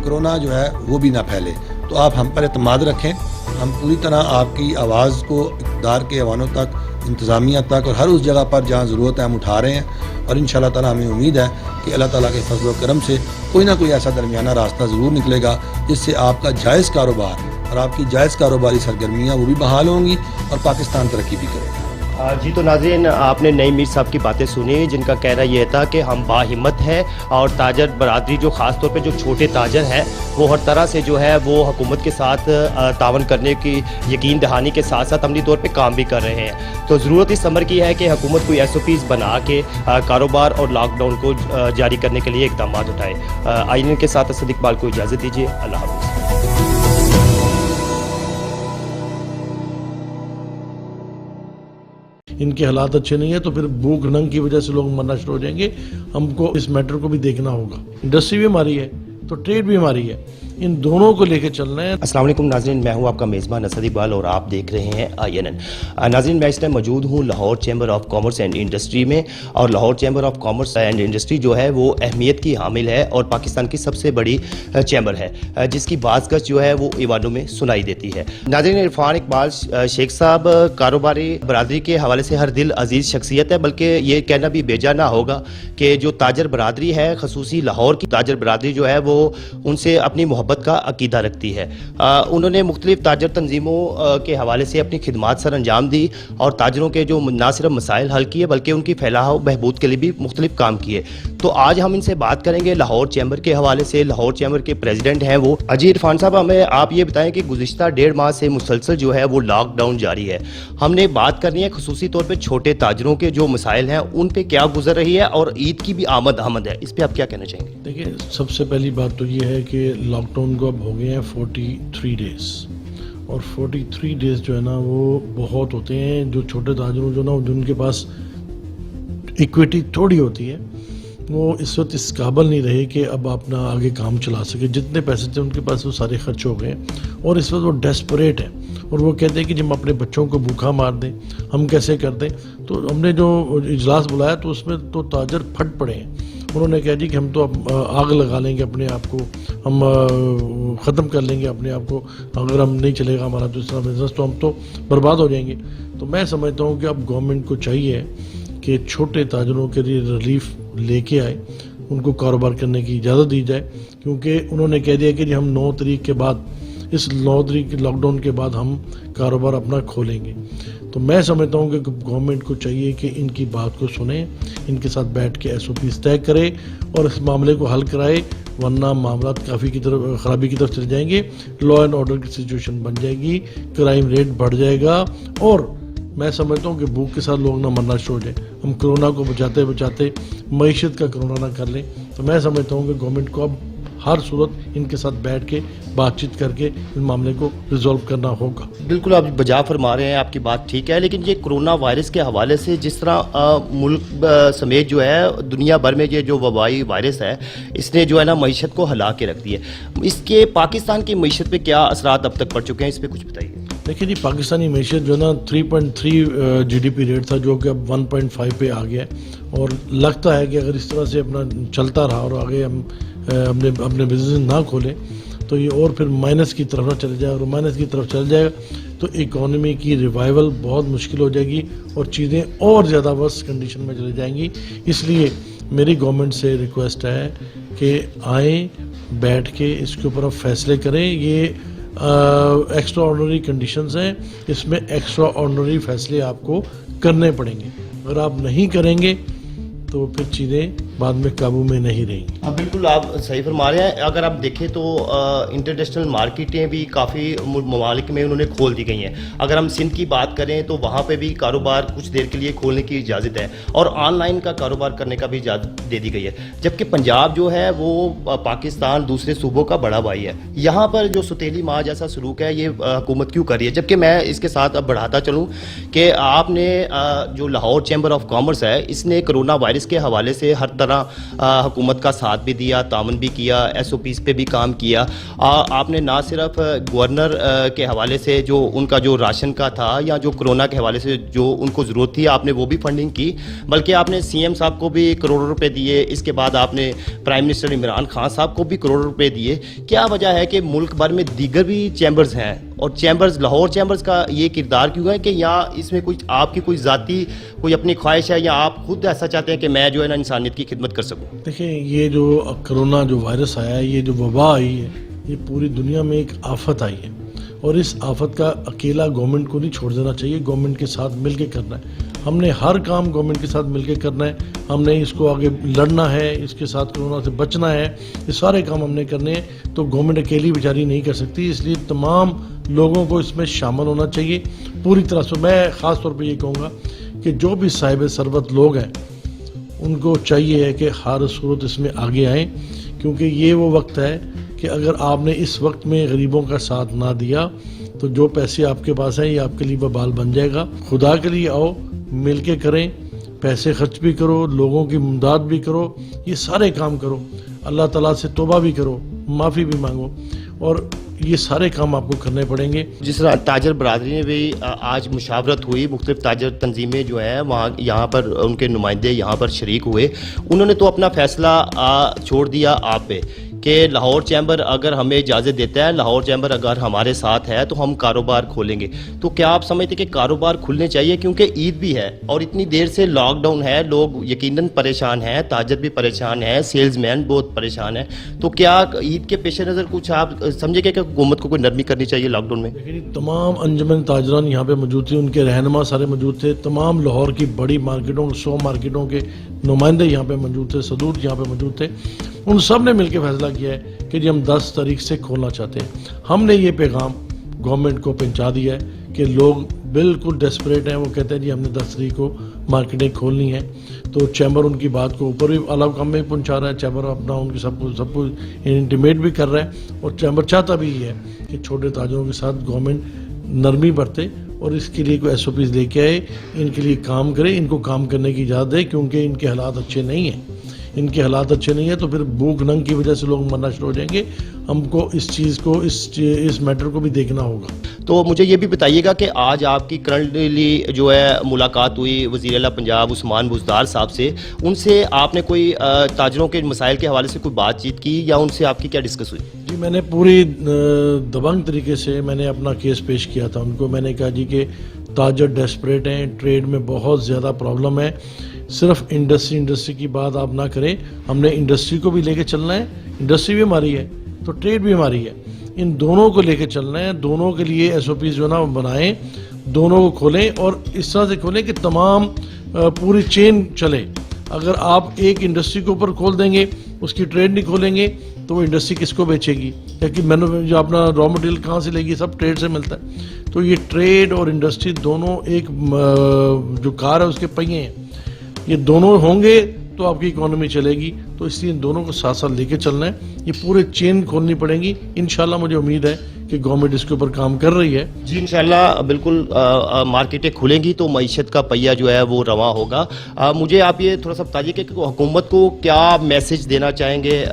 کرونا جو ہے وہ بھی نہ پھیلے. تو آپ ہم پر اعتماد رکھیں, ہم پوری طرح آپ کی آواز کو اقتدار کے ایوانوں تک, انتظامیہ تک اور ہر اس جگہ پر جہاں ضرورت ہے ہم اٹھا رہے ہیں اور انشاءاللہ تعالی ہمیں امید ہے کہ اللہ تعالیٰ کے فضل و کرم سے کوئی نہ کوئی ایسا درمیانہ راستہ ضرور نکلے گا جس سے آپ کا جائز کاروبار اور آپ کی جائز کاروباری سرگرمیاں وہ بھی بحال ہوں گی اور پاکستان ترقی بھی کرے گا. جی تو ناظرین آپ نے نئی میر صاحب کی باتیں سنی جن کا کہنا یہ تھا کہ ہم باہمت ہیں اور تاجر برادری جو خاص طور پہ جو چھوٹے تاجر ہیں وہ ہر طرح سے جو ہے وہ حکومت کے ساتھ تعاون کرنے کی یقین دہانی کے ساتھ ساتھ عملی طور پہ کام بھی کر رہے ہیں. تو ضرورت اس امر کی ہے کہ حکومت کوئی ایس او پیز بنا کے کاروبار اور لاک ڈاؤن کو جاری کرنے کے لیے اقدامات اٹھائے. آئین کے ساتھ اسد اقبال کو اجازت دیجیے. اللہ حافظ. ان کے حالات اچھے نہیں ہیں تو پھر بھوک ننگ کی وجہ سے لوگ مرنا شروع ہو جائیں گے. ہم کو اس میٹر کو بھی دیکھنا ہوگا. انڈسٹری بھی ہماری ہے تو ٹریڈ بھی ہماری ہے, ان دونوں کو لے کے چلنا ہے. السلام علیکم ناظرین, میں ہوں آپ کا میزبان اسد اقبال اور آپ دیکھ رہے ہیں INN. ناظرین میں اس ٹائم موجود ہوں Lahore chamber of commerce and industry میں اور Lahore chamber of commerce and industry جو ہے وہ اہمیت کی حامل ہے اور پاکستان کی سب سے بڑی چیمبر ہے جس کی بعض گز جو ہے وہ ایوانوں میں سنائی دیتی ہے. ناظرین عرفان اقبال شیخ صاحب کاروباری برادری کے حوالے سے ہر دل عزیز شخصیت ہے, بلکہ یہ کہنا بھی بیجا نہ ہوگا کہ جو تاجر برادری ہے خصوصی لاہور کی تاجر برادری جو ہے وہ ان سے اپنی محبت کا عقیدہ رکھتی ہے. انہوں نے مختلف تاجر تنظیموں کے حوالے سے اپنی خدمات سر انجام دی اور تاجروں کے جو نہ صرف مسائل حل کیے بلکہ ان کی فلاح و بہبود کے لیے بھی مختلف کام کیے. تو آج ہم ان سے بات کریں گے لاہور چیمبر کے حوالے سے. لاہور چیمبر کے پریزیڈنٹ ہیں وہ. جی عرفان صاحب, ہمیں آپ یہ بتائیں کہ گزشتہ 1.5 ماہ سے مسلسل جو ہے وہ لاک ڈاؤن جاری ہے. ہم نے بات کرنی ہے خصوصی طور پہ چھوٹے تاجروں کے جو مسائل ہیں ان پہ کیا گزر رہی ہے اور عید کی بھی آمد ہے, اس پہ آپ کیا کہنا چاہیں گے؟ دیکھیں, سب سے پہلی بات تو یہ ہے کہ لاک ڈاؤن کو اب ہو گئے ہیں 43 ڈیز اور 43 ڈیز جو ہے نا وہ بہت ہوتے ہیں. جو چھوٹے تاجروں جو نا جن کے پاس ایکویٹی تھوڑی ہوتی ہے وہ اس وقت اس قابل نہیں رہے کہ اب اپنا آگے کام چلا سکے. جتنے پیسے تھے ان کے پاس وہ سارے خرچ ہو گئے اور اس وقت وہ ڈیسپریٹ ہیں اور وہ کہتے ہیں کہ جب ہم اپنے بچوں کو بھوکا مار دیں ہم کیسے کر دیں. تو ہم نے جو اجلاس بلایا تو اس میں تو تاجر پھٹ پڑے ہیں. انہوں نے کہا جی کہ ہم تو اب آگ لگا لیں گے اپنے آپ کو, ہم ختم کر لیں گے اپنے آپ کو, اگر ہم نہیں چلے گا ہمارا دوسرا بزنس تو ہم تو برباد ہو جائیں گے. تو میں سمجھتا ہوں کہ اب گورنمنٹ کو چاہیے کہ چھوٹے تاجروں کے لیے ریلیف لے کے آئے, ان کو کاروبار کرنے کی اجازت دی جائے, کیونکہ انہوں نے کہہ دیا کہ جی ہم 9 تاریخ کے بعد, اس 9 تاریخ کے لاک ڈاؤن کے بعد ہم کاروبار اپنا کھولیں گے. تو میں سمجھتا ہوں کہ گورنمنٹ کو چاہیے کہ ان کی بات کو سنیں, ان کے ساتھ بیٹھ کے SOPs طے کرے اور اس معاملے کو حل کرائے, ورنہ معاملات کافی کی طرف خرابی کی طرف چل جائیں گے, لا اینڈ آرڈر کی سچویشن بن جائے گی, کرائم ریٹ بڑھ جائے گا, اور میں سمجھتا ہوں کہ بھوک کے ساتھ لوگ نہ مرنا شروع ہو جائے. ہم کرونا کو بچاتے بچاتے معیشت کا کرونا نہ کر لیں. تو میں سمجھتا ہوں کہ گورنمنٹ کو اب ہر صورت ان کے ساتھ بیٹھ کے بات چیت کر کے اس معاملے کو ریزالو کرنا ہوگا. بالکل آپ بجا فرما رہے ہیں, آپ کی بات ٹھیک ہے, لیکن یہ کرونا وائرس کے حوالے سے جس طرح ملک سمیت جو ہے دنیا بھر میں یہ جو وبائی وائرس ہے اس نے جو ہے نا معیشت کو ہلا کے رکھ دی ہے, اس کے پاکستان کی معیشت پہ کیا اثرات اب تک پڑ چکے ہیں, اس پہ کچھ بتائیے. دیکھیں جی, پاکستانی معیشت جو ہے نا 3.3 GDP ریٹ تھا جو کہ اب 1.5 پہ آ گیا ہے, اور لگتا ہے کہ اگر اس طرح سے اپنا چلتا رہا اور آگے ہم اپنے بزنس نہ کھولیں تو یہ اور پھر مائنس کی طرف نہ چلے جائے, اور مائنس کی طرف چل جائے گا تو اکانومی کی ریوائول بہت مشکل ہو جائے گی اور چیزیں اور زیادہ ورس کنڈیشن میں چلے جائیں گی. اس لیے میری گورنمنٹ سے ریکویسٹ ہے کہ آئیں, بیٹھ کے اس کے اوپر اب فیصلے کریں. یہ ایکسٹرا آرڈنری کنڈیشنز ہیں, اس میں ایکسٹرا آرڈنری فیصلے آپ کو کرنے پڑیں گے. اگر آپ نہیں کریں گے تو پھر چیزیں بعد میں قابو میں نہیں رہیں گی. ہاں بالکل آپ صحیح فرما رہے ہیں. اگر آپ دیکھیں تو انٹرنیشنل مارکیٹیں بھی کافی ممالک میں انہوں نے کھول دی گئی ہیں. اگر ہم سندھ کی بات کریں تو وہاں پہ بھی کاروبار کچھ دیر کے لیے کھولنے کی اجازت ہے, اور آن لائن کا کاروبار کرنے کا بھی اجازت دے دی گئی ہے. جبکہ پنجاب جو ہے وہ پاکستان دوسرے صوبوں کا بڑا بھائی ہے. یہاں پر جو ستیلی ماں جیسا سلوک ہے یہ حکومت کیوں کر رہی ہے؟ جبکہ میں اس کے ساتھ اب بڑھاتا چلوں کہ آپ نے جو لاہور چیمبر آف کامرس ہے اس نے کرونا وائرس کے حوالے سے ہر طرح حکومت کا ساتھ بھی دیا, تعاون بھی کیا, SOPs پہ بھی کام کیا. آپ نے نہ صرف گورنر کے حوالے سے جو ان کا جو راشن کا تھا یا جو کرونا کے حوالے سے جو ان کو ضرورت تھی آپ نے وہ بھی فنڈنگ کی, بلکہ آپ نے CM صاحب کو بھی کروڑوں روپے دیے. اس کے بعد آپ نے پرائم منسٹر عمران خان صاحب کو بھی کروڑوں روپے دیے. کیا وجہ ہے کہ ملک بھر میں دیگر بھی چیمبرز ہیں, اور چیمبرز لاہور چیمبرز کا یہ کردار کیوں ہے کہ یا اس میں کچھ آپ کی کوئی ذاتی کوئی اپنی خواہش ہے, یا آپ خود ایسا چاہتے ہیں کہ میں جو ہے نا انسانیت کی خدمت کر سکوں؟ دیکھیں, یہ جو کرونا جو وائرس آیا ہے, یہ جو وبا آئی ہے, یہ پوری دنیا میں ایک آفت آئی ہے, اور اس آفت کا اکیلا گورنمنٹ کو نہیں چھوڑ دینا چاہیے, گورنمنٹ کے ساتھ مل کے کرنا ہے. ہم نے ہر کام گورنمنٹ کے ساتھ مل کے کرنا ہے. ہم نے اس کو آگے لڑنا ہے, اس کے ساتھ کرونا سے بچنا ہے, یہ سارے کام ہم نے کرنے ہیں. تو گورنمنٹ اکیلی بیچاری نہیں کر سکتی, اس لیے تمام لوگوں کو اس میں شامل ہونا چاہیے پوری طرح سے. میں خاص طور پہ یہ کہوں گا کہ جو بھی صاحب ثروت لوگ ہیں ان کو چاہیے ہے کہ ہر صورت اس میں آگے آئیں, کیونکہ یہ وہ وقت ہے کہ اگر آپ نے اس وقت میں غریبوں کا ساتھ نہ دیا تو جو پیسے آپ کے پاس ہیں یہ آپ کے لیے وبال بن جائے گا. خدا کے لیے آؤ, مل کے کریں, پیسے خرچ بھی کرو, لوگوں کی امداد بھی کرو, یہ سارے کام کرو, اللہ تعالیٰ سے توبہ بھی کرو, معافی بھی مانگو, اور یہ سارے کام آپ کو کرنے پڑیں گے. جس طرح تاجر برادری میں بھی آج مشاورت ہوئی, مختلف تاجر تنظیمیں جو ہیں وہاں یہاں پر ان کے نمائندے یہاں پر شریک ہوئے, انہوں نے تو اپنا فیصلہ چھوڑ دیا آپ پہ کہ لاہور چیمبر اگر ہمیں اجازت دیتا ہے, لاہور چیمبر اگر ہمارے ساتھ ہے تو ہم کاروبار کھولیں گے. تو کیا آپ سمجھتے کہ کاروبار کھلنے چاہیے؟ کیونکہ عید بھی ہے اور اتنی دیر سے لاک ڈاؤن ہے, لوگ یقیناً پریشان ہیں, تاجر بھی پریشان ہیں, سیلز مین بہت پریشان ہیں. تو کیا عید کے پیش نظر کچھ آپ سمجھے کہ حکومت کو کوئی نرمی کرنی چاہیے لاک ڈاؤن میں؟ تمام انجمن تاجران یہاں پہ موجود تھے, ان کے رہنما سارے موجود تھے, تمام لاہور کی بڑی مارکیٹوں 100 مارکیٹوں کے نمائندے یہاں پہ موجود تھے, صدور یہاں پہ موجود تھے. ان سب نے مل کے فیصلہ کیا ہے کہ جی ہم 10 تاریخ سے کھولنا چاہتے ہیں. ہم نے یہ پیغام گورنمنٹ کو پہنچا دیا ہے کہ لوگ بالکل ڈیسپریٹ ہیں, وہ کہتے ہیں جی ہم نے 10 تاریخ کو مارکیٹیں کھولنی ہیں. تو چیمبر ان کی بات کو اوپر بھی اعلیٰ کم میں پہنچا رہا ہے, چیمبر اپنا ان کی سب کو انٹیمیٹ بھی کر رہا ہے, اور چیمبر چاہتا بھی یہ ہے کہ چھوٹے تاجروں کے ساتھ گورنمنٹ نرمی برتے اور اس کے لیے کوئی SOPs لے کے آئے, ان کے لیے کام کرے, ان کو کام کرنے کی اجازت دے, کیونکہ ان کے حالات اچھے نہیں ہیں. ان کے حالات اچھے نہیں ہیں تو پھر بھوک ننگ کی وجہ سے لوگ مرنا شروع ہو جائیں گے. ہم کو اس چیز کو اس میٹر کو بھی دیکھنا ہوگا. تو مجھے یہ بھی بتائیے گا کہ آج آپ کی کرنٹلی جو ہے ملاقات ہوئی وزیر اعلیٰ پنجاب عثمان بزدار صاحب سے, ان سے آپ نے کوئی تاجروں کے مسائل کے حوالے سے کوئی بات چیت کی یا ان سے آپ کی کیا ڈسکس ہوئی؟ جی میں نے پوری دبنگ طریقے سے میں نے اپنا کیس پیش کیا تھا ان کو. میں نے کہا جی کہ تاجر ڈیسپریٹ ہیں, ٹریڈ میں بہت زیادہ پرابلم ہے, صرف انڈسٹری کی بات آپ نہ کریں, ہم نے انڈسٹری کو بھی لے کے چلنا ہے, انڈسٹری بھی ہماری ہے تو ٹریڈ بھی ہماری ہے, ان دونوں کو لے کے چلنا ہے. دونوں کے لیے ایس او پیز جو ہے نا بنائیں, دونوں کو کھولیں اور اس طرح سے کھولیں کہ تمام پوری چین چلے. اگر آپ ایک انڈسٹری کے اوپر کھول دیں گے, اس کی ٹریڈ نہیں کھولیں گے تو وہ انڈسٹری کس کو بیچے گی, کیونکہ جو اپنا را مٹیریل کہاں سے لے گی, سب ٹریڈ سے ملتا ہے. تو یہ ٹریڈ اور انڈسٹری دونوں ایک جو کار ہے اس کے پہیے ہیں, یہ دونوں ہوں گے تو آپ کی اکانومی چلے گی. تو اس لیے ان دونوں کو ساتھ ساتھ لے کے چلنا ہے, یہ پورے چین کھولنی پڑیں گی. انشاءاللہ مجھے امید ہے کہ گورنمنٹ اس کے اوپر کام کر رہی ہے. جی انشاءاللہ بالکل مارکیٹیں کھلیں گی تو معیشت کا پہیہ جو ہے وہ رواں ہوگا. مجھے آپ یہ تھوڑا سا بتائیے کہ حکومت کو کیا میسج دینا چاہیں گے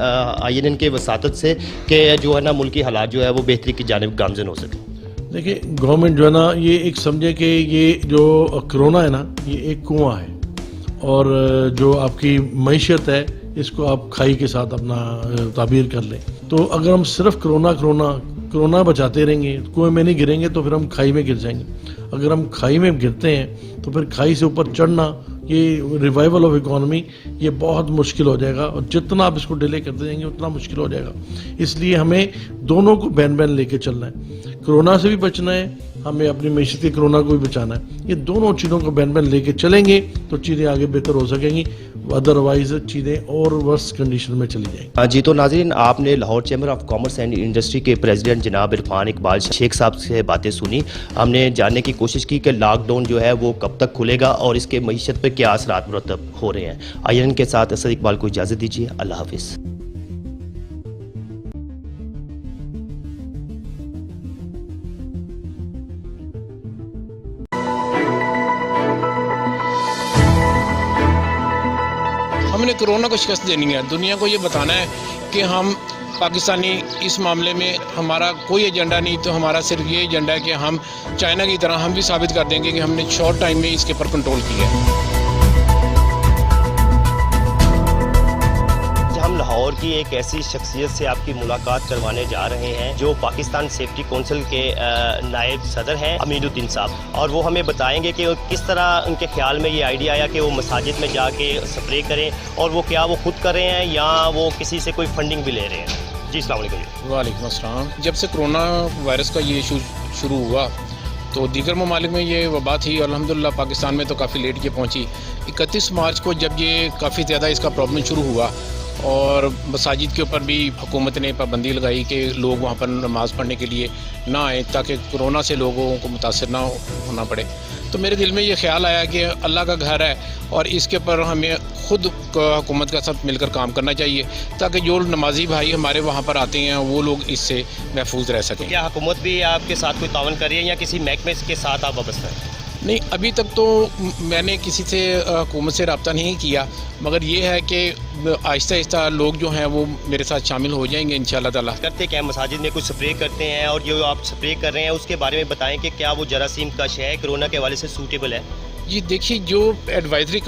INN کے وساطت سے کہ جو ہے نا ملکی حالات جو ہے وہ بہتری کی جانب گامزن ہو سکے؟ دیکھیں گورنمنٹ جو ہے نا یہ ایک سمجھے کہ یہ جو کرونا ہے نا یہ ایک کنواں ہے, اور جو آپ کی معیشت ہے اس کو آپ کھائی کے ساتھ اپنا تعبیر کر لیں. تو اگر ہم صرف کرونا بچاتے رہیں گے, کنویں میں نہیں گریں گے تو پھر ہم کھائی میں گر جائیں گے. اگر ہم کھائی میں گرتے ہیں تو پھر کھائی سے اوپر چڑھنا, یہ ریوائول آف اکانومی, یہ بہت مشکل ہو جائے گا, اور جتنا آپ اس کو ڈیلے کرتے جائیں گے اتنا مشکل ہو جائے گا. اس لیے ہمیں دونوں کو بین بین لے کے چلنا ہے, کرونا سے بھی بچنا ہے, ہمیں اپنی معیشت کے کرونا کو بھی بچانا ہے. یہ دونوں چیزوں کو بین بین لے کے چلیں گے تو چیزیں آگے بہتر ہو سکیں گی, ادروائز چیزیں اور ورس کنڈیشن میں چلی جائیں گی. جی تو ناظرین, آپ نے Lahore chamber of commerce and industry کے پریزیڈنٹ جناب عرفان اقبال شیخ صاحب سے باتیں سنی. ہم نے جاننے کی کوشش کی کہ لاک ڈاؤن جو ہے وہ کب تک کھلے گا اور اس کے معیشت پر کیا اثرات مرتب ہو رہے ہیں. INN کے ساتھ اسد اقبال کو اجازت دیجیے. اللہ حافظ. ہم نے کرونا کو شکست دینی ہے, دنیا کو یہ بتانا ہے کہ ہم پاکستانی اس معاملے میں ہمارا کوئی ایجنڈا نہیں, تو ہمارا صرف یہ ایجنڈا ہے کہ ہم چائنا کی طرح ہم بھی ثابت کر دیں گے کہ ہم نے شارٹ ٹائم میں اس کے اوپر کنٹرول کیا ہے. ہم لاہور کی ایک ایسی شخصیت سے آپ کی ملاقات کروانے جا رہے ہیں جو پاکستان سیفٹی کونسل کے نائب صدر ہیں امین الدین صاحب, اور وہ ہمیں بتائیں گے کہ کس طرح ان کے خیال میں یہ آئیڈیا آیا کہ وہ مساجد میں جا کے سپرے کریں, اور وہ کیا وہ خود کر رہے ہیں یا وہ کسی سے کوئی فنڈنگ بھی لے رہے ہیں. جی السلام علیکم. وعلیکم السلام. جب سے کرونا وائرس کا یہ ایشو شروع ہوا تو دیگر ممالک میں یہ وبا تھی, الحمدللہ پاکستان میں تو کافی لیٹ یہ پہنچی. 31 مارچ کو جب یہ کافی زیادہ اس کا پرابلم شروع ہوا اور مساجد کے اوپر بھی حکومت نے پابندی لگائی کہ لوگ وہاں پر نماز پڑھنے کے لیے نہ آئیں تاکہ کرونا سے لوگوں کو متاثر نہ ہونا پڑے, تو میرے دل میں یہ خیال آیا کہ اللہ کا گھر ہے اور اس کے اوپر ہمیں خود حکومت کا ساتھ مل کر کام کرنا چاہیے تاکہ جو نمازی بھائی ہمارے وہاں پر آتے ہیں وہ لوگ اس سے محفوظ رہ سکیں. کیا حکومت بھی آپ کے ساتھ کوئی تعاون کر رہی ہے یا کسی محکمے کے ساتھ آپ وابستہ ہیں؟ نہیں, ابھی تک تو میں نے کسی سے حکومت سے رابطہ نہیں کیا, مگر یہ ہے کہ آہستہ آہستہ لوگ جو ہیں وہ میرے ساتھ شامل ہو جائیں گے انشاءاللہ تعالیٰ. کرتے کیا مساجد میں کچھ سپرے کرتے ہیں, اور جو آپ سپرے کر رہے ہیں اس کے بارے میں بتائیں کہ کیا وہ جراثیم کش ہے, کرونا کے حوالے سے سوٹیبل ہے؟ جی دیکھیے, جو ایڈوائزری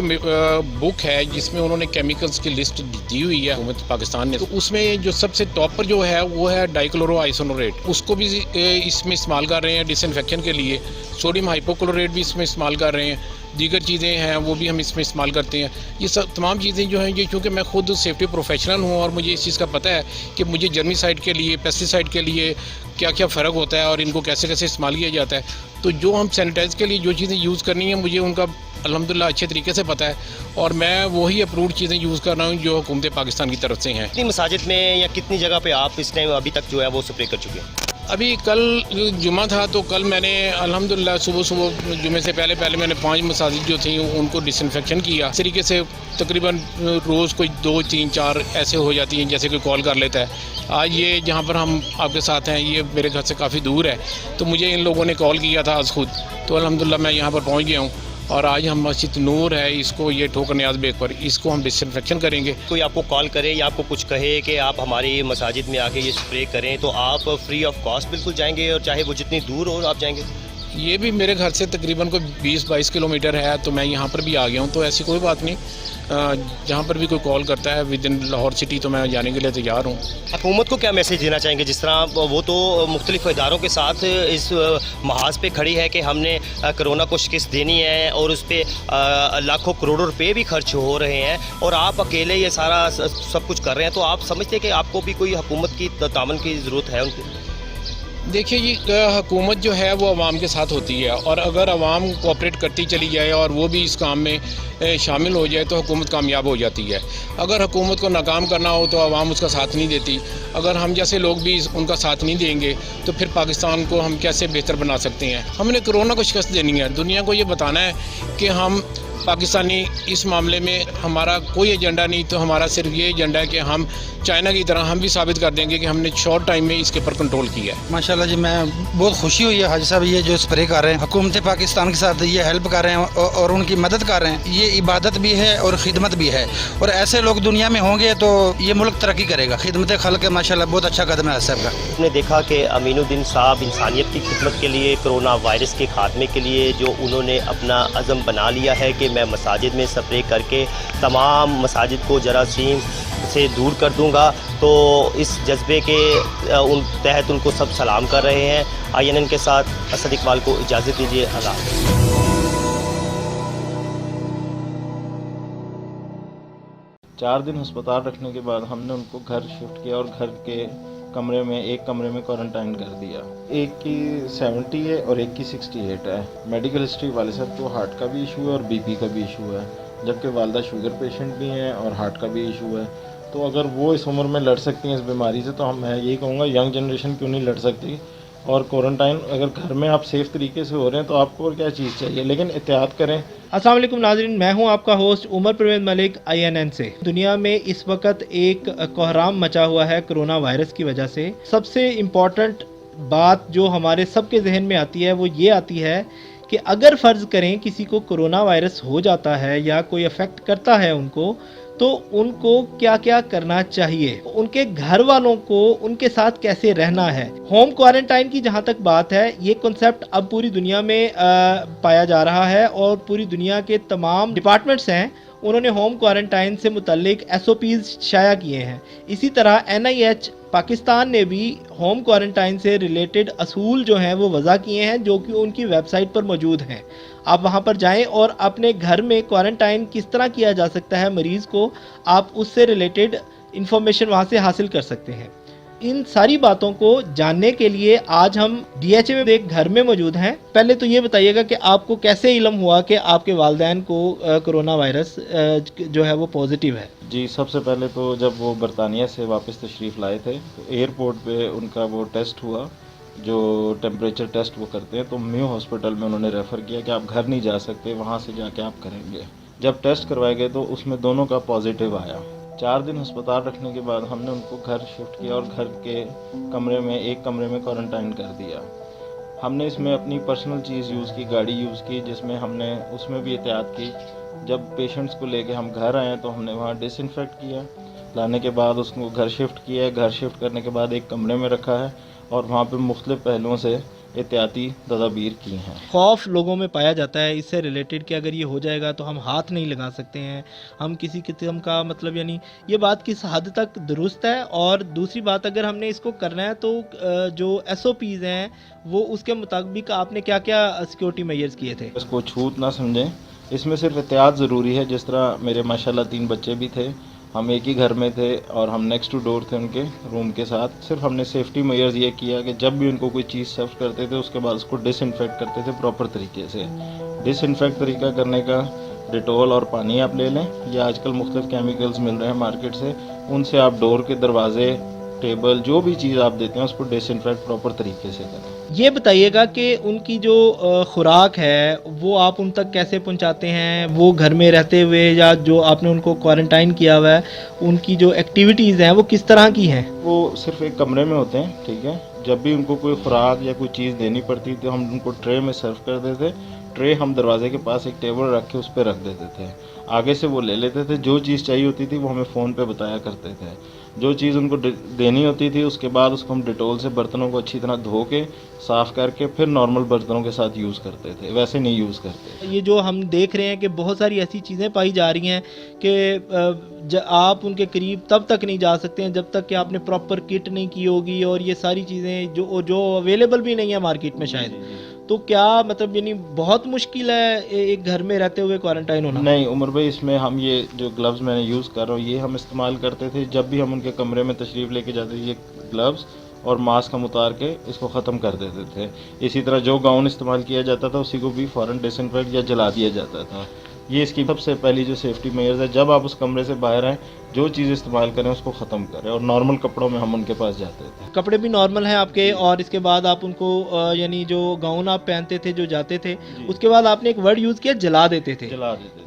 بک ہے جس میں انہوں نے کیمیکلز کی لسٹ دی ہوئی ہے حکومت پاکستان نے, تو اس میں جو سب سے ٹاپ پر جو ہے وہ ہے ڈائی کلورو آئسونوریٹ, اس کو بھی اس میں استعمال کر رہے ہیں ڈس انفیکشن کے لیے. سوڈیم ہائپو کلوریٹ بھی اس میں استعمال کر رہے ہیں, دیگر چیزیں ہیں وہ بھی ہم اس میں استعمال کرتے ہیں. یہ سب تمام چیزیں جو ہیں یہ چونکہ میں خود سیفٹی پروفیشنل ہوں اور مجھے اس چیز کا پتہ ہے کہ مجھے جرمی سائڈ کے لیے پیسٹی سائڈ کے لیے کیا کیا فرق ہوتا ہے اور ان کو کیسے کیسے استعمال کیا جاتا ہے. تو جو ہم سینیٹائز کے لیے جو چیزیں یوز کرنی ہیں مجھے ان کا الحمدللہ اچھے طریقے سے پتہ ہے, اور میں وہی اپرووڈ چیزیں یوز کر رہا ہوں جو حکومت پاکستان کی طرف سے ہیں. کتنی مساجد میں یا کتنی جگہ پہ آپ اس ٹائم ابھی تک جو ہے وہ سپرے کر چکے ہیں؟ ابھی کل جمعہ تھا تو کل میں نے الحمدللہ صبح جمعے سے پہلے میں نے 5 مساجد جو تھیں ان کو ڈس انفیکشن کیا. اس طریقے سے تقریباً روز کوئی 2 3 4 ایسے ہو جاتی ہیں جیسے کوئی کال کر لیتا ہے. آج یہ جہاں پر ہم آپ کے ساتھ ہیں یہ میرے گھر سے کافی دور ہے, تو مجھے ان لوگوں نے کال کیا تھا آج خود, تو الحمدللہ میں یہاں پر پہنچ گیا ہوں. और आज हम मस्जिद नूर है, इसको ये ठोकर नियाज बेग पर इसको हम डिसइंफेक्शन करेंगे। कोई आपको कॉल करे या आपको कुछ कहे कि आप हमारी मसाजिद में आके ये स्प्रे करें तो आप फ्री ऑफ कॉस्ट बिल्कुल जाएंगे, और चाहे वो जितनी दूर हो आप जाएंगे? ये भी मेरे घर से तकरीबन कोई 20-22 किलोमीटर है, तो मैं यहाँ पर भी आ गया हूँ, तो ऐसी कोई बात नहीं। जहाँ पर भी कोई कॉल करता है विद इन लाहौर सिटी तो मैं जाने के लिए तैयार हूँ। हुकूमत को क्या मैसेज देना चाहेंगे, जिस तरह वो तो मुख्तलिफ इदारों के साथ इस महाज पे खड़ी है कि हमने कोरोना को शिकस्त देनी है, और उस पर लाखों करोड़ों रुपए भी खर्च हो रहे हैं, और आप अकेले ये सारा सब कुछ कर रहे हैं, तो आप समझते हैं कि आपको भी कोई हुकूमत की तामन की ज़रूरत है उनकी? देखिए, ये हुकूमत जो है वो आवाम के साथ होती है, और अगर आवाम कोऑपरेट करती चली जाए और वो भी इस काम में शामिल हो जाए तो हुकूमत कामयाब हो जाती है। अगर हुकूमत को नाकाम करना हो तो आवाम उसका साथ नहीं देती। अगर हम जैसे लोग भी उनका साथ नहीं देंगे तो फिर पाकिस्तान को हम कैसे बेहतर बना सकते हैं। हमने कोरोना को शिकस्त देनी है, दुनिया को ये बताना है कि हम पाकिस्तानी इस मामले में हमारा कोई एजेंडा नहीं, तो हमारा सिर्फ ये एजेंडा है कि हम चाइना की तरह हम भी साबित कर देंगे कि हमने शॉर्ट टाइम में इसके ऊपर कंट्रोल किया है। माशाल्लाह जी, मैं बहुत खुशी हुई है हाजी साहब ये जो स्प्रे कर रहे हैं, हुकूमत पाकिस्तान के साथ ये हेल्प कर रहे हैं और उनकी मदद कर रहे हैं। ये इबादत भी है और ख़िदमत भी है, और ऐसे लोग दुनिया में होंगे तो ये मुल्क तरक्की करेगा। खिदमत खल्क माशाल्लाह बहुत अच्छा कदम है साहब का। हमने देखा कि अमीनुद्दीन साहब इंसानियत की खिदमत के लिए, कोरोना वायरस के खात्मे के लिए जो उन्होंने अपना अज़म बना लिया है कि मैं मसाजिद में स्प्रे करके तमाम मसाजिद को जरासीम से दूर कर दूंगा, तो इस जज्बे के उन तहत उनको सब सलाम कर रहे हैं। INN के साथ असद इकबाल को इजाज़त दीजिए। अल्लाह हाफ़िज़। 4 दिन अस्पताल रखने के बाद हमने उनको घर शिफ्ट किया और घर के कमरे में एक कमरे में क्वारंटाइन कर दिया। एक की 70 है और एक की 68 है। मेडिकल हिस्ट्री वाले साहब को हार्ट का भी इशू है और BP का भी इशू है, जबकि वालदा शुगर पेशेंट भी हैं और हार्ट का भी इशू है। तो अगर वो इस उम्र में लड़ सकती हैं इस बीमारी से, तो मैं यही कहूँगा यंग जनरेशन क्यों नहीं लड़ सकती। और क्वारंटाइन अगर घर में आप सेफ़ तरीके से हो रहे हैं तो आपको और क्या चीज़ चाहिए, लेकिन एहतियात करें। अस्सलाम वालेकुम नाज़रीन, मैं हूं आपका होस्ट उमर परवेज़ मलिक INN से। दुनिया में इस वक्त एक कोहराम मचा हुआ है कोरोना वायरस की वजह से। सबसे इम्पॉर्टेंट बात जो हमारे सबके जहन में आती है वो ये आती है कि अगर फ़र्ज़ करें किसी को कोरोना वायरस हो जाता है या कोई अफेक्ट करता है उनको, तो उनको क्या क्या करना चाहिए, उनके घर वालों को उनके साथ कैसे रहना है। होम क्वारंटाइन की जहाँ तक बात है, ये कॉन्सेप्ट अब पूरी दुनिया में पाया जा रहा है, और पूरी दुनिया के तमाम डिपार्टमेंट्स हैं उन्होंने होम क्वारंटाइन से मुतल्लिक SOPs शाया किए हैं। इसी तरह NIH पाकिस्तान ने भी होम क्वारंटाइन से रिलेटेड असूल जो हैं वो वज़ा किए हैं, जो कि उनकी वेबसाइट पर मौजूद हैं। आप वहां पर जाएं और अपने घर में क्वारंटाइन किस तरह किया जा सकता है मरीज़ को, आप उससे रिलेटेड इंफॉर्मेशन वहां से हासिल कर सकते हैं। इन सारी बातों को जानने के लिए आज हम DHA में एक घर में मौजूद हैं। पहले तो ये बताइएगा कि आपको कैसे इल्म हुआ कि आपके वालिदैन को कोरोना वायरस जो है वो पॉजिटिव है? जी, सबसे पहले तो जब वो बरतानिया से वापस तशरीफ़ लाए थे तो एयरपोर्ट पे उनका वो टेस्ट हुआ, जो टेम्परेचर टेस्ट वो करते हैं, तो म्यू हॉस्पिटल में उन्होंने रेफ़र किया कि आप घर नहीं जा सकते, वहाँ से जाके आप करेंगे। जब टेस्ट करवाए गए तो उसमें दोनों का पॉजिटिव आया। 4 दिन अस्पताल रखने के बाद हमने उनको घर शिफ्ट किया और घर के कमरे में एक कमरे में क्वारंटाइन कर दिया। हमने इसमें अपनी पर्सनल चीज़ यूज़ की, गाड़ी यूज़ की, जिसमें हमने उसमें भी एहतियात की। जब पेशेंट्स को लेके हम घर आए तो हमने वहाँ डिसइंफेक्ट किया, लाने के बाद उसको घर शिफ्ट किया है। घर शिफ्ट करने के बाद एक कमरे में रखा है और वहाँ पे मुख्तलिफ पहलुओं से एहतियाती तदाबीर की हैं। खौफ लोगों में पाया जाता है इससे रिलेटेड कि अगर ये हो जाएगा तो हम हाथ नहीं लगा सकते हैं, हम किसी किस्म का मतलब, यानी ये बात किस हद तक दुरुस्त है। और दूसरी बात, अगर हमने इसको करना है तो जो SOPs हैं वो उसके मुताबिक आपने क्या क्या सिक्योरिटी मेजर्स किए थे? इसको छूत ना समझें, इसमें सिर्फ एहतियात ज़रूरी है। जिस तरह मेरे माशाल्लाह 3 बच्चे भी थे, हम एक ही घर में थे और हम नेक्स्ट टू डोर थे उनके रूम के साथ। सिर्फ हमने सेफ्टी मेजर्स ये किया कि जब भी उनको कोई चीज़ सर्व करते थे उसके बाद उसको डिसइंफेक्ट करते थे प्रॉपर तरीके से। डिसइंफेक्ट तरीका करने का डिटॉल और पानी आप ले लें, या आजकल मुख्तलिफ केमिकल्स मिल रहे हैं मार्केट से, उनसे आप डोर के दरवाजे, टेबल, जो भी चीज़ आप देते हैं उसको डिसइंफेक्ट प्रॉपर तरीके से करें। ये बताइएगा कि उनकी जो खुराक है वो आप उन तक कैसे पहुंचाते हैं, वो घर में रहते हुए या जो आपने उनको क्वारंटाइन किया हुआ है, उनकी जो एक्टिविटीज़ हैं वो किस तरह की हैं? वो सिर्फ एक कमरे में होते हैं, ठीक है। जब भी उनको कोई खुराक या कोई चीज़ देनी पड़ती तो हम उनको ट्रे में सर्व कर देते। ट्रे हम दरवाजे के पास एक टेबल रख के उस पर रख देते थे, आगे से वो ले लेते थे, जो चीज़ चाहिए होती थी वो हमें फ़ोन पे बताया करते थे, जो चीज़ उनको देनी होती थी उसके बाद उसको हम डिटोल से बर्तनों को अच्छी तरह धो के साफ़ करके फिर नॉर्मल बर्तनों के साथ यूज़ करते थे, वैसे नहीं यूज़ करते। ये जो हम देख रहे हैं कि बहुत सारी ऐसी चीज़ें पाई जा रही हैं कि आप उनके करीब तब तक नहीं जा सकते हैं जब तक कि आपने प्रॉपर किट नहीं की होगी, और ये सारी चीज़ें जो अवेलेबल भी नहीं है मार्केट में शायद। तो क्या मतलब यानी बहुत मुश्किल है एक घर में रहते हुए क्वारंटाइन होना? नहीं उमर भाई, इसमें हम ये जो ग्लव्स मैंने यूज़ कर रहा हूँ ये हम इस्तेमाल करते थे जब भी हम उनके कमरे में तशरीफ़ लेके जाते थे, ये ग्लव्स और मास्क हम उतार के इसको ख़त्म कर देते थे। इसी तरह जो गाउन इस्तेमाल किया जाता था उसी को भी फ़ौरन डिसइंफेक्ट या जला दिया जाता था। ये इसकी सबसे पहली जो सेफ्टी मेजर्स है, जब आप उस कमरे से बाहर आएँ जो चीज़ इस्तेमाल करें उसको ख़त्म करें, और नॉर्मल कपड़ों में हम उनके पास जाते थे। कपड़े भी नॉर्मल हैं आपके, और इसके बाद आप उनको यानी जो गाउन आप पहनते थे जो जाते थे उसके बाद आपने एक वर्ड यूज़ किया जला देते थे।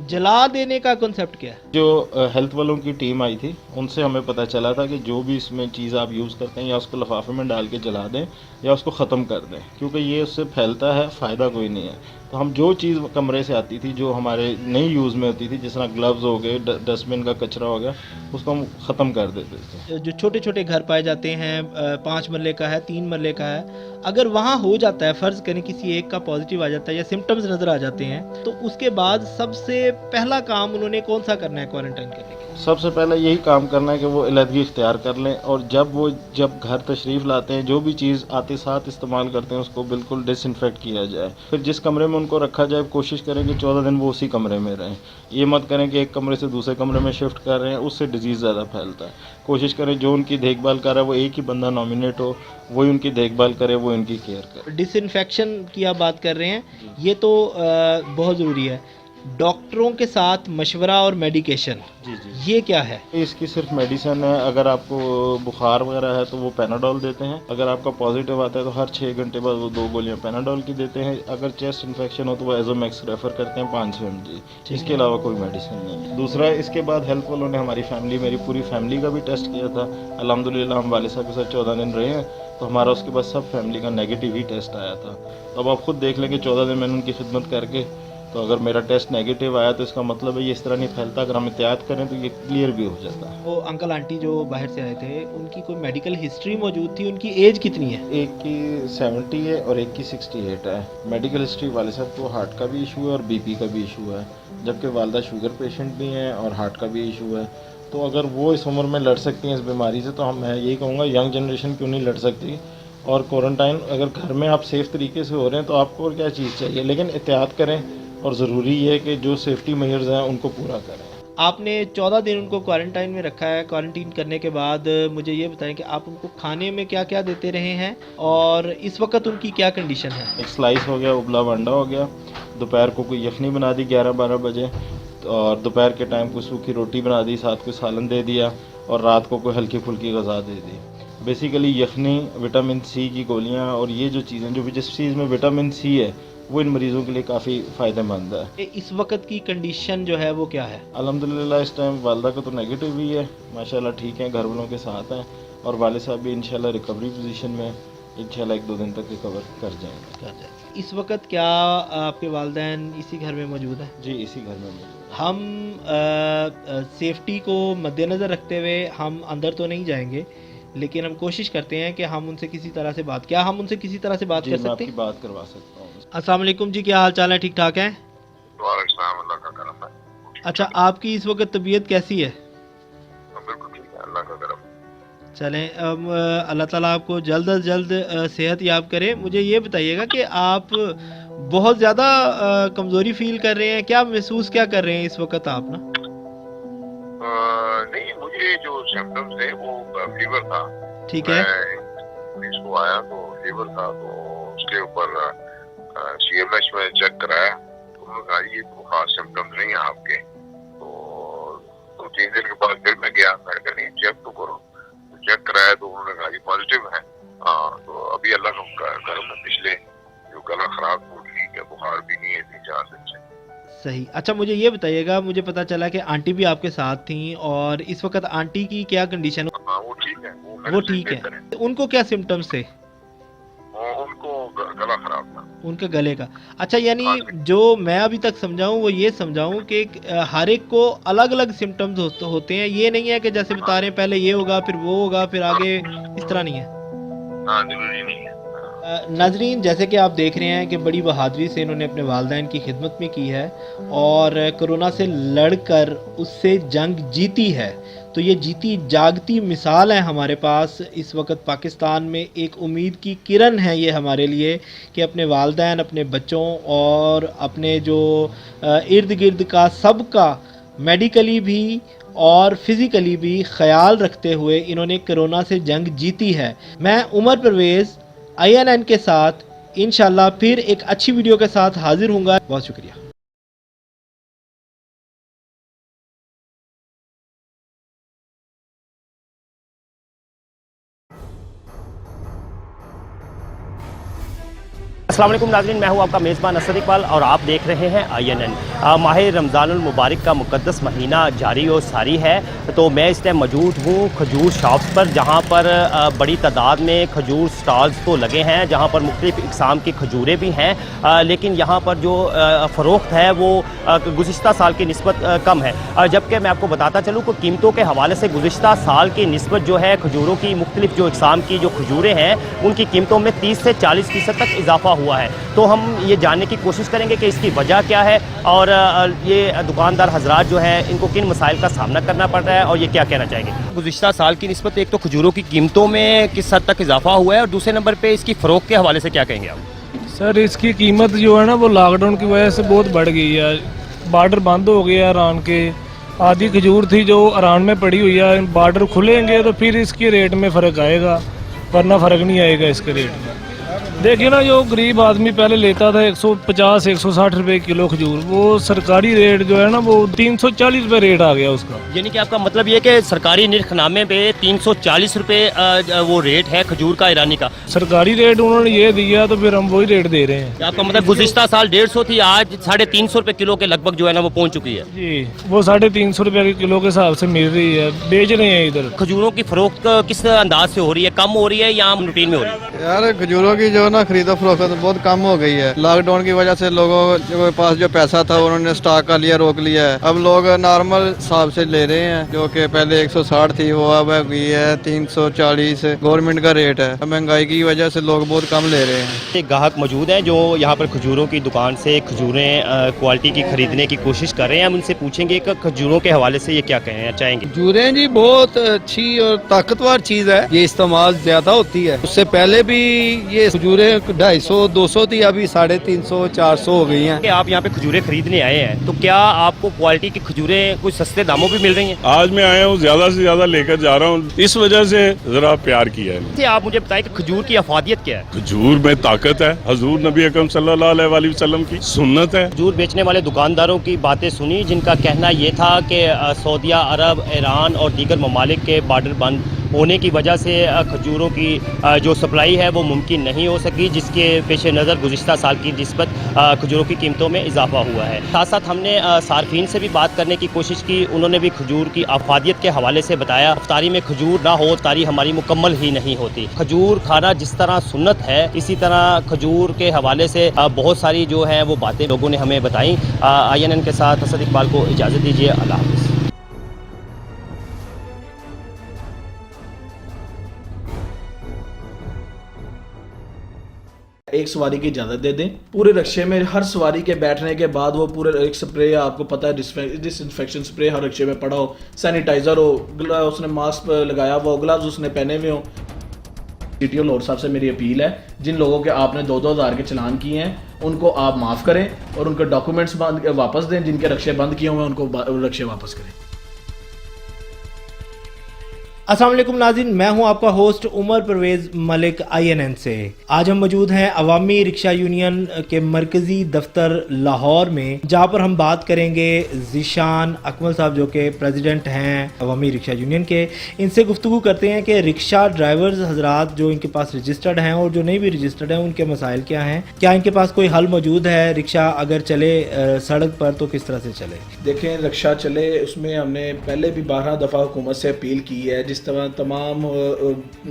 जला देने का कॉन्सेप्ट क्या है? जो हेल्थ वालों की टीम आई थी उनसे हमें पता चला था कि जो भी इसमें चीज़ आप यूज़ करते हैं या उसको लिफाफे में डाल के जला दें या उसको ख़त्म कर दें, क्योंकि ये उससे फैलता है, फ़ायदा कोई नहीं है। तो हम जो चीज़ कमरे से आती थी जो हमारे नहीं यूज़ में होती थी, जिस तरह ग्लव्स हो गए, डस्टबिन का कचरा हो गया, उसको हम ख़त्म कर देते थे। जो छोटे छोटे घर पाए जाते हैं 5 मरले का है, 3 मरले का है, अगर वहाँ हो जाता है, फ़र्ज़ करें किसी एक का पॉजिटिव आ जाता है या सिम्टम्स नज़र आ जाते हैं, तो उसके बाद सबसे पहला काम उन्होंने कौन सा करना है क्वारंटाइन करने के? सबसे पहले यही काम करना है कि वो अलहदगी इख्तियार कर लें, और जब घर तशरीफ़ लाते हैं जो भी चीज़ आते साथ इस्तेमाल करते हैं उसको बिल्कुल डिसइंफेक्ट किया जाए। फिर जिस कमरे में उनको रखा जाए कोशिश करें कि 14 दिन वो उसी कमरे में रहें। ये मत करें कि एक कमरे से दूसरे कमरे में शिफ्ट कर रहे हैं, उससे डिजीज़ ज़्यादा फैलता है। कोशिश करें जो उनकी देखभाल कर रहा है वो एक ही बंदा नॉमिनेट हो, वही उनकी देखभाल करे, वो इनकी केयर करे। डिसइंफेक्शन की आप बात कर रहे हैं, ये तो बहुत ज़रूरी है। डॉक्टरों के साथ मशवरा और मेडिकेशन, ये क्या है? इसकी सिर्फ मेडिसिन है। अगर आपको बुखार वगैरह है तो वो पैनाडोल देते हैं, अगर आपका पॉजिटिव आता है तो हर 6 घंटे बाद वो 2 गोलियां पैनाडोल की देते हैं। अगर चेस्ट इन्फेक्शन हो तो वो एजोमैक्स रेफर करते हैं 500 mg। इसके अलावा कोई मेडिसिन नहीं। दूसरा, इसके बाद हेल्थ वालों ने हमारी फैमिली, मेरी पूरी फैमिली का भी टेस्ट किया था। अल्हम्दुलिल्लाह हम वालिद साहब के साथ 14 दिन रहे हैं तो हमारा उसके बाद सब फैमिली का नेगेटिव ही टेस्ट आया था। तो अब आप खुद देख लें कि 14 दिन मैंने उनकी खिदमत करके, तो अगर मेरा टेस्ट नेगेटिव आया तो इसका मतलब है ये इस तरह नहीं फैलता। अगर हम एहतियात करें तो ये क्लियर भी हो जाता है। वो अंकल आंटी जो बाहर से आए थे उनकी कोई मेडिकल हिस्ट्री मौजूद थी? उनकी एज कितनी है? एक की 70 है और एक की 68 है। मेडिकल हिस्ट्री वाले साहब को हार्ट का भी इशू है और बीपी का भी इशू है, जबकि वालदा शुगर पेशेंट भी हैं और हार्ट का भी इशू है। तो अगर वो इस उम्र में लड़ सकती हैं इस बीमारी से, तो मैं यही कहूँगा यंग जनरेशन क्यों नहीं लड़ सकती। और क्वारंटाइन अगर घर में आप सेफ़ तरीके से हो रहे हैं तो आपको और क्या चीज़ चाहिए, लेकिन एहतियात करें, और ज़रूरी है कि जो सेफ्टी मेजर्स हैं उनको पूरा करें। आपने 14 दिन उनको क्वारंटाइन में रखा है। क्वारंटीन करने के बाद मुझे ये बताएं कि आप उनको खाने में क्या क्या देते रहे हैं और इस वक्त उनकी क्या कंडीशन है? एक स्लाइस हो गया, उबला अंडा हो गया, दोपहर को कोई यखनी बना दी 11-12 बजे, और दोपहर के टाइम कोई सूखी रोटी बना दी, साथ कोई सालन दे दिया, और रात को कोई हल्की फुल्की ग़ज़ा दे दी। बेसिकली यखनी, विटामिन सी की गोलियाँ और ये जो चीज़ें, जो भी जिस चीज़ में विटामिन सी है वो इन मरीज़ों के लिए काफ़ी फ़ायदेमंद है। इस वक्त की कंडीशन जो है वो क्या है? अल्हम्दुलिल्लाह इस टाइम वालदा का तो नेगेटिव ही है, माशाल्लाह ठीक है, घर वालों के साथ हैं, और वालिद साहब भी इंशाल्लाह रिकवरी पोजीशन में, इंशाल्लाह 1-2 दिन तक रिकवर कर जाएंगे। इस वक्त क्या आपके वालिदैन इसी घर में मौजूद हैं? जी, इसी घर में मौजूद है। हम सेफ्टी को मद्देनज़र रखते हुए हम अंदर तो नहीं जाएंगे, लेकिन हम कोशिश करते हैं कि हम उनसे किसी तरह से बात, क्या हम उनसे किसी तरह से बात कर सकते हैं? आपकी बात करवा सकता हूँ। अस्सलाम वालेकुम जी, क्या हाल चाल है? ठीक ठाक हैं? अल्लाह का करम है। अच्छा, आपकी इस वक्त तबीयत कैसी है? बिल्कुल ठीक है, अल्लाह का करम। चलें, अल्लाह ताला आपको जल्द अज जल्द सेहत याब करे। मुझे ये बताइएगा कि आप बहुत ज़्यादा कमज़ोरी फील कर रहे हैं, क्या महसूस क्या कर रहे हैं इस वक्त आप ना? नहीं, मुझे जो सिम्टम्स थे वो फीवर था। ठीक है। इसको आया तो फीवर था, तो उसके ऊपर CMH में चेक कराया तो उन्होंने कहा ये तो खास सिम्टम्स नहीं है आपके। तो 3 दिन के बाद फिर मैं गया, मैं कहा नहीं चेक तो करो, तो चेक कराया तो उन्होंने कहा ये पॉजिटिव है। तो अभी अल्लाह का करम है, पिछले जो गला खराब हो ठीक है, बुखार भी नहीं है 3-4 दिन से। सही। अच्छा, मुझे ये बताइएगा, मुझे पता चला कि आंटी भी आपके साथ थी, और इस वक्त आंटी की क्या कंडीशन? हाँ, वो ठीक है, वो ठीक है। उनको क्या सिम्टम्स थे? उनको गला खराब था। उनके गले का। अच्छा, यानी जो मैं अभी तक समझाऊं वो ये समझाऊं कि हर एक को अलग अलग सिम्टम्स होते हैं, ये नहीं है कि जैसे बता रहे हैं पहले ये होगा फिर वो होगा फिर आगे, इस तरह नहीं है। हाँ, जरूरी नहीं है। नाजरीन, जैसे कि आप देख रहे हैं कि बड़ी बहादुरी से इन्होंने अपने वालिदैन की खिदमत में की है और कोरोना से लड़कर उससे जंग जीती है। तो ये जीती जागती मिसाल है हमारे पास इस वक्त पाकिस्तान में। एक उम्मीद की किरण है ये हमारे लिए कि अपने वालिदैन, अपने बच्चों और अपने जो इर्द गिर्द का सबका मेडिकली भी और फिज़िकली भी ख्याल रखते हुए इन्होंने कोरोना से जंग जीती है। मैं उमर परवेज़ INN के साथ इंशाल्लाह फिर एक अच्छी वीडियो के साथ हाजिर हूँगा। बहुत शुक्रिया। अस्सलाम वालेकुम नाज़रीन, मैं हूं आपका मेज़बान असद इकबाल और आप देख रहे हैं INN। माह रमज़ानुल मुबारक का मुक़द्दस महीना जारी और सारी है, तो मैं इस टाइम मौजूद हूं खजूर शॉप्स पर, जहां पर बड़ी तादाद में खजूर स्टॉल्स तो लगे हैं, जहां पर मुख्तलिफ़ इक़साम की खजूरें भी हैं, लेकिन यहां पर जो फ़रोख्त है वो गुज़िश्ता साल की निस्बत कम है। जबकि मैं आपको बताता चलूँ कि कीमतों के हवाले से गुज़िश्ता साल की निस्बत जो है खजूरों की, मुख्तलिफ़ जो इक़साम की जो खजूरें हैं उनकी कीमतों में 30 से 40% तक इजाफा हुआ है। तो हम ये जानने की कोशिश करेंगे कि इसकी वजह क्या है और ये दुकानदार हजरात जो हैं इनको किन मसाइल का सामना करना पड़ रहा है और ये क्या कहना चाहेंगे। गुज़िश्ता साल की निस्बत एक तो खजूरों की कीमतों में किस हद तक इजाफा हुआ है और दूसरे नंबर पे इसकी फ़रोख्त के हवाले से क्या कहेंगे आप? सर, इसकी कीमत जो है ना वो लॉकडाउन की वजह से बहुत बढ़ गई है। बॉर्डर बंद हो गया ईरान के, आधी खजूर थी जो ईरान में पड़ी हुई है, बॉर्डर खुलेंगे तो फिर इसके रेट में फ़र्क आएगा, वरना फ़र्क नहीं आएगा इसके रेट में। देखिए ना, जो गरीब आदमी पहले लेता था 150-160 रुपए किलो खजूर, वो सरकारी रेट जो है ना वो 340 रुपए रेट आ गया उसका। यानी कि आपका मतलब ये कि सरकारी निर्खनामे पे 340 रुपए वो रेट है खजूर का ईरानी का। सरकारी रेट उन्होंने ये दिया तो फिर हम वही रेट दे रहे हैं। आपका मतलब गुज़िश्ता साल 150 थी, आज 350 रुपए किलो के लगभग जो है ना वो पहुंच चुकी है। जी, वो 350 रुपए के किलो के हिसाब से मिल रही है, बेच रहे हैं इधर। खजूरों की फरोख्त किस अंदाज से हो रही है, कम हो रही है या आम रूटीन में हो रही है? यार, खजूरों की जो ना खरीदो फरोख्त बहुत कम हो गई है। लॉकडाउन की वजह से लोगों के पास जो पैसा था उन्होंने स्टॉक का लिया, रोक लिया है। अब लोग नॉर्मल हिसाब से ले रहे हैं, जो कि पहले 160 थी वो अब गई है 340। गवर्नमेंट का रेट है, महंगाई की वजह से लोग बहुत कम ले रहे हैं। एक ग्राहक मौजूद है जो यहाँ पर खजूरों की दुकान से खजूरें क्वालिटी की खरीदने की कोशिश कर रहे हैं। हम उनसे पूछेंगे कि खजूरों के हवाले से ये क्या कहना चाहेंगे। खजूरें जी बहुत अच्छी और ताकतवर चीज़ है, ये इस्तेमाल ज्यादा होती है। उससे पहले भी ये खजूरें 250-200 थी, अभी 350-400 हो गई हैं। कि आप यहाँ पे खजूरें खरीदने आए हैं, तो क्या आपको क्वालिटी की खजूरें कुछ सस्ते दामों पे मिल रही हैं? आज मैं आया हूँ, ज्यादा से ज्यादा लेकर जा रहा हूँ, इस वजह से जरा प्यार किया है। आप मुझे बताएं कि खजूर की अफादियत क्या है? खजूर में ताकत है, हजूर नबी अकरम सल्लल्लाहु अलैहि वसल्लम की सुन्नत है। खजूर बेचने वाले दुकानदारों की बातें सुनी, जिनका कहना ये था कि सऊदी अरब, ईरान और दीगर ममालिक के बॉर्डर बंद होने की वजह से खजूरों की जो सप्लाई है वो मुमकिन नहीं हो सकी, जिसके पेश नज़र गुज़िश्ता साल की निस्बत खजूरों की कीमतों में इजाफा हुआ है। साथ साथ हमने सार्फिन से भी बात करने की कोशिश की, उन्होंने भी खजूर की अफादियत के हवाले से बताया। इफ्तारी में खजूर ना हो इफ्तारी हमारी मुकम्मल ही नहीं होती। खजूर खाना जिस तरह सुन्नत है, इसी तरह खजूर के हवाले से बहुत सारी जो है वो बातें लोगों ने हमें बताई। INN के साथ असद इकबाल को इजाज़त दीजिए, अल्लाह हाफ़िज़। एक सवारी की इजाज़त दे दें। पूरे रक्शे में हर सवारी के बैठने के बाद वो पूरे एक स्प्रे, आपको पता है डिसइंफेक्शन स्प्रे हर रक्शे में पड़ा हो, सैनिटाइज़र हो, उसने मास्क लगाया हुआ हो, ग्लव्स उसने पहने हुए हो। CTO लाहौर साहब से मेरी अपील है, जिन लोगों के आपने 2-2 हज़ार के चलान किए हैं उनको आप माफ़ करें और उनके डॉक्यूमेंट्स वापस दें। जिनके रक्शे बंद किए हुए हैं उनको रक्शे वापस करें। अस्सलाम वालेकुम नाज़रीन, मैं हूं आपका होस्ट उमर परवेज़ मलिक INN से। आज हम मौजूद हैं अवामी रिक्शा यूनियन के मरकज़ी दफ्तर लाहौर में, जहां पर हम बात करेंगे ज़ीशान अकमल साहब जो कि प्रेसिडेंट हैं अवामी रिक्शा यूनियन के। इनसे गुफ्तगू करते हैं कि रिक्शा ड्राइवर्स हजरात जो इनके पास रजिस्टर्ड हैं और जो नहीं भी रजिस्टर्ड हैं उनके मसाइल क्या हैं, क्या इनके पास कोई हल मौजूद है। रिक्शा अगर चले सड़क पर तो किस तरह से चले। देखें, रिक्शा चले उसमें हमने पहले भी 12 दफ़ा हुकूमत से अपील की है। जिस तरह तमाम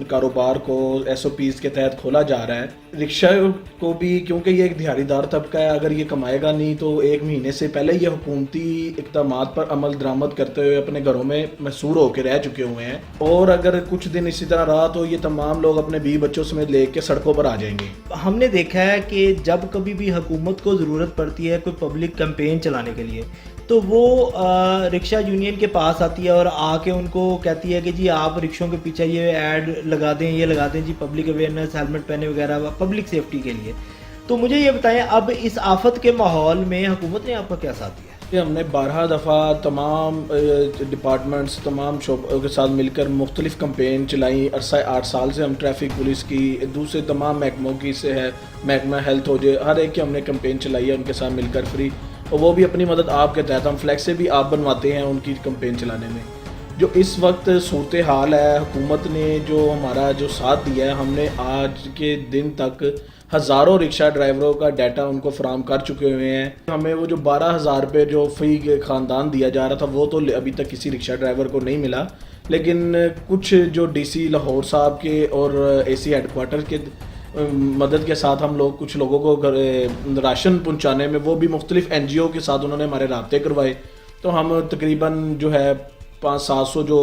कारोबार को SOPs के तहत खोला जा रहा है, रिक्शा को भी, क्योंकि ये एक दिहाड़ीदार तबका है, अगर ये कमाएगा नहीं तो एक महीने से पहले ये हुकूमती इक़दामात पर अमल दरामद करते हुए अपने घरों में मसरूर होकर रह चुके हुए हैं, और अगर कुछ दिन इसी तरह रहा तो ये तमाम लोग अपने बीवी बच्चों समेत लेके सड़कों पर आ जाएंगे। हमने देखा है कि जब कभी भी हुकूमत को ज़रूरत पड़ती है कोई पब्लिक कैंपेन चलाने के लिए, तो वो रिक्शा यूनियन के पास आती है और आके उनको कहती है कि जी आप रिक्शों के पीछे ये ऐड लगा दें, ये लगा दें जी, पब्लिक अवेयरनेस, हेलमेट पहने वगैरह, पब्लिक सेफ्टी के लिए। तो मुझे ये बताएं, अब इस आफत के माहौल में हुकूमत ने आपका क्या साथ दिया? ये हमने 12 दफ़ा तमाम डिपार्टमेंट्स, तमाम शोबों के साथ मिलकर मुख्तलिफ कैंपेन चलाई। 8 साल से हम ट्रैफिक पुलिस की, दूसरे तमाम महकमों की से है, महकमा हेल्थ हो जाए, हर एक की हमने कैंपेन चलाई है उनके साथ मिलकर फ्री, और वो भी अपनी मदद आप के तहत, हम फ्लैक्स से भी आप बनवाते हैं उनकी कैंपेन चलाने में। जो इस वक्त सूरत हाल है, हुकूमत ने जो हमारा जो साथ दिया है, हमने आज के दिन तक हज़ारों रिक्शा ड्राइवरों का डाटा उनको फराहम कर चुके हुए हैं। हमें वो जो 12,000 रुपये जो फ्री ख़ानदान दिया जा रहा था वो तो अभी तक किसी रिक्शा ड्राइवर को नहीं मिला, लेकिन कुछ जो DC लाहौर साहब के और AC हेडक्वार्टर के मदद के साथ हम लोग कुछ लोगों को राशन पहुंचाने में, वो भी मुख्तलिफ NGO के साथ उन्होंने हमारे राब्ते करवाए, तो हम तकरीबन जो है 500-700 जो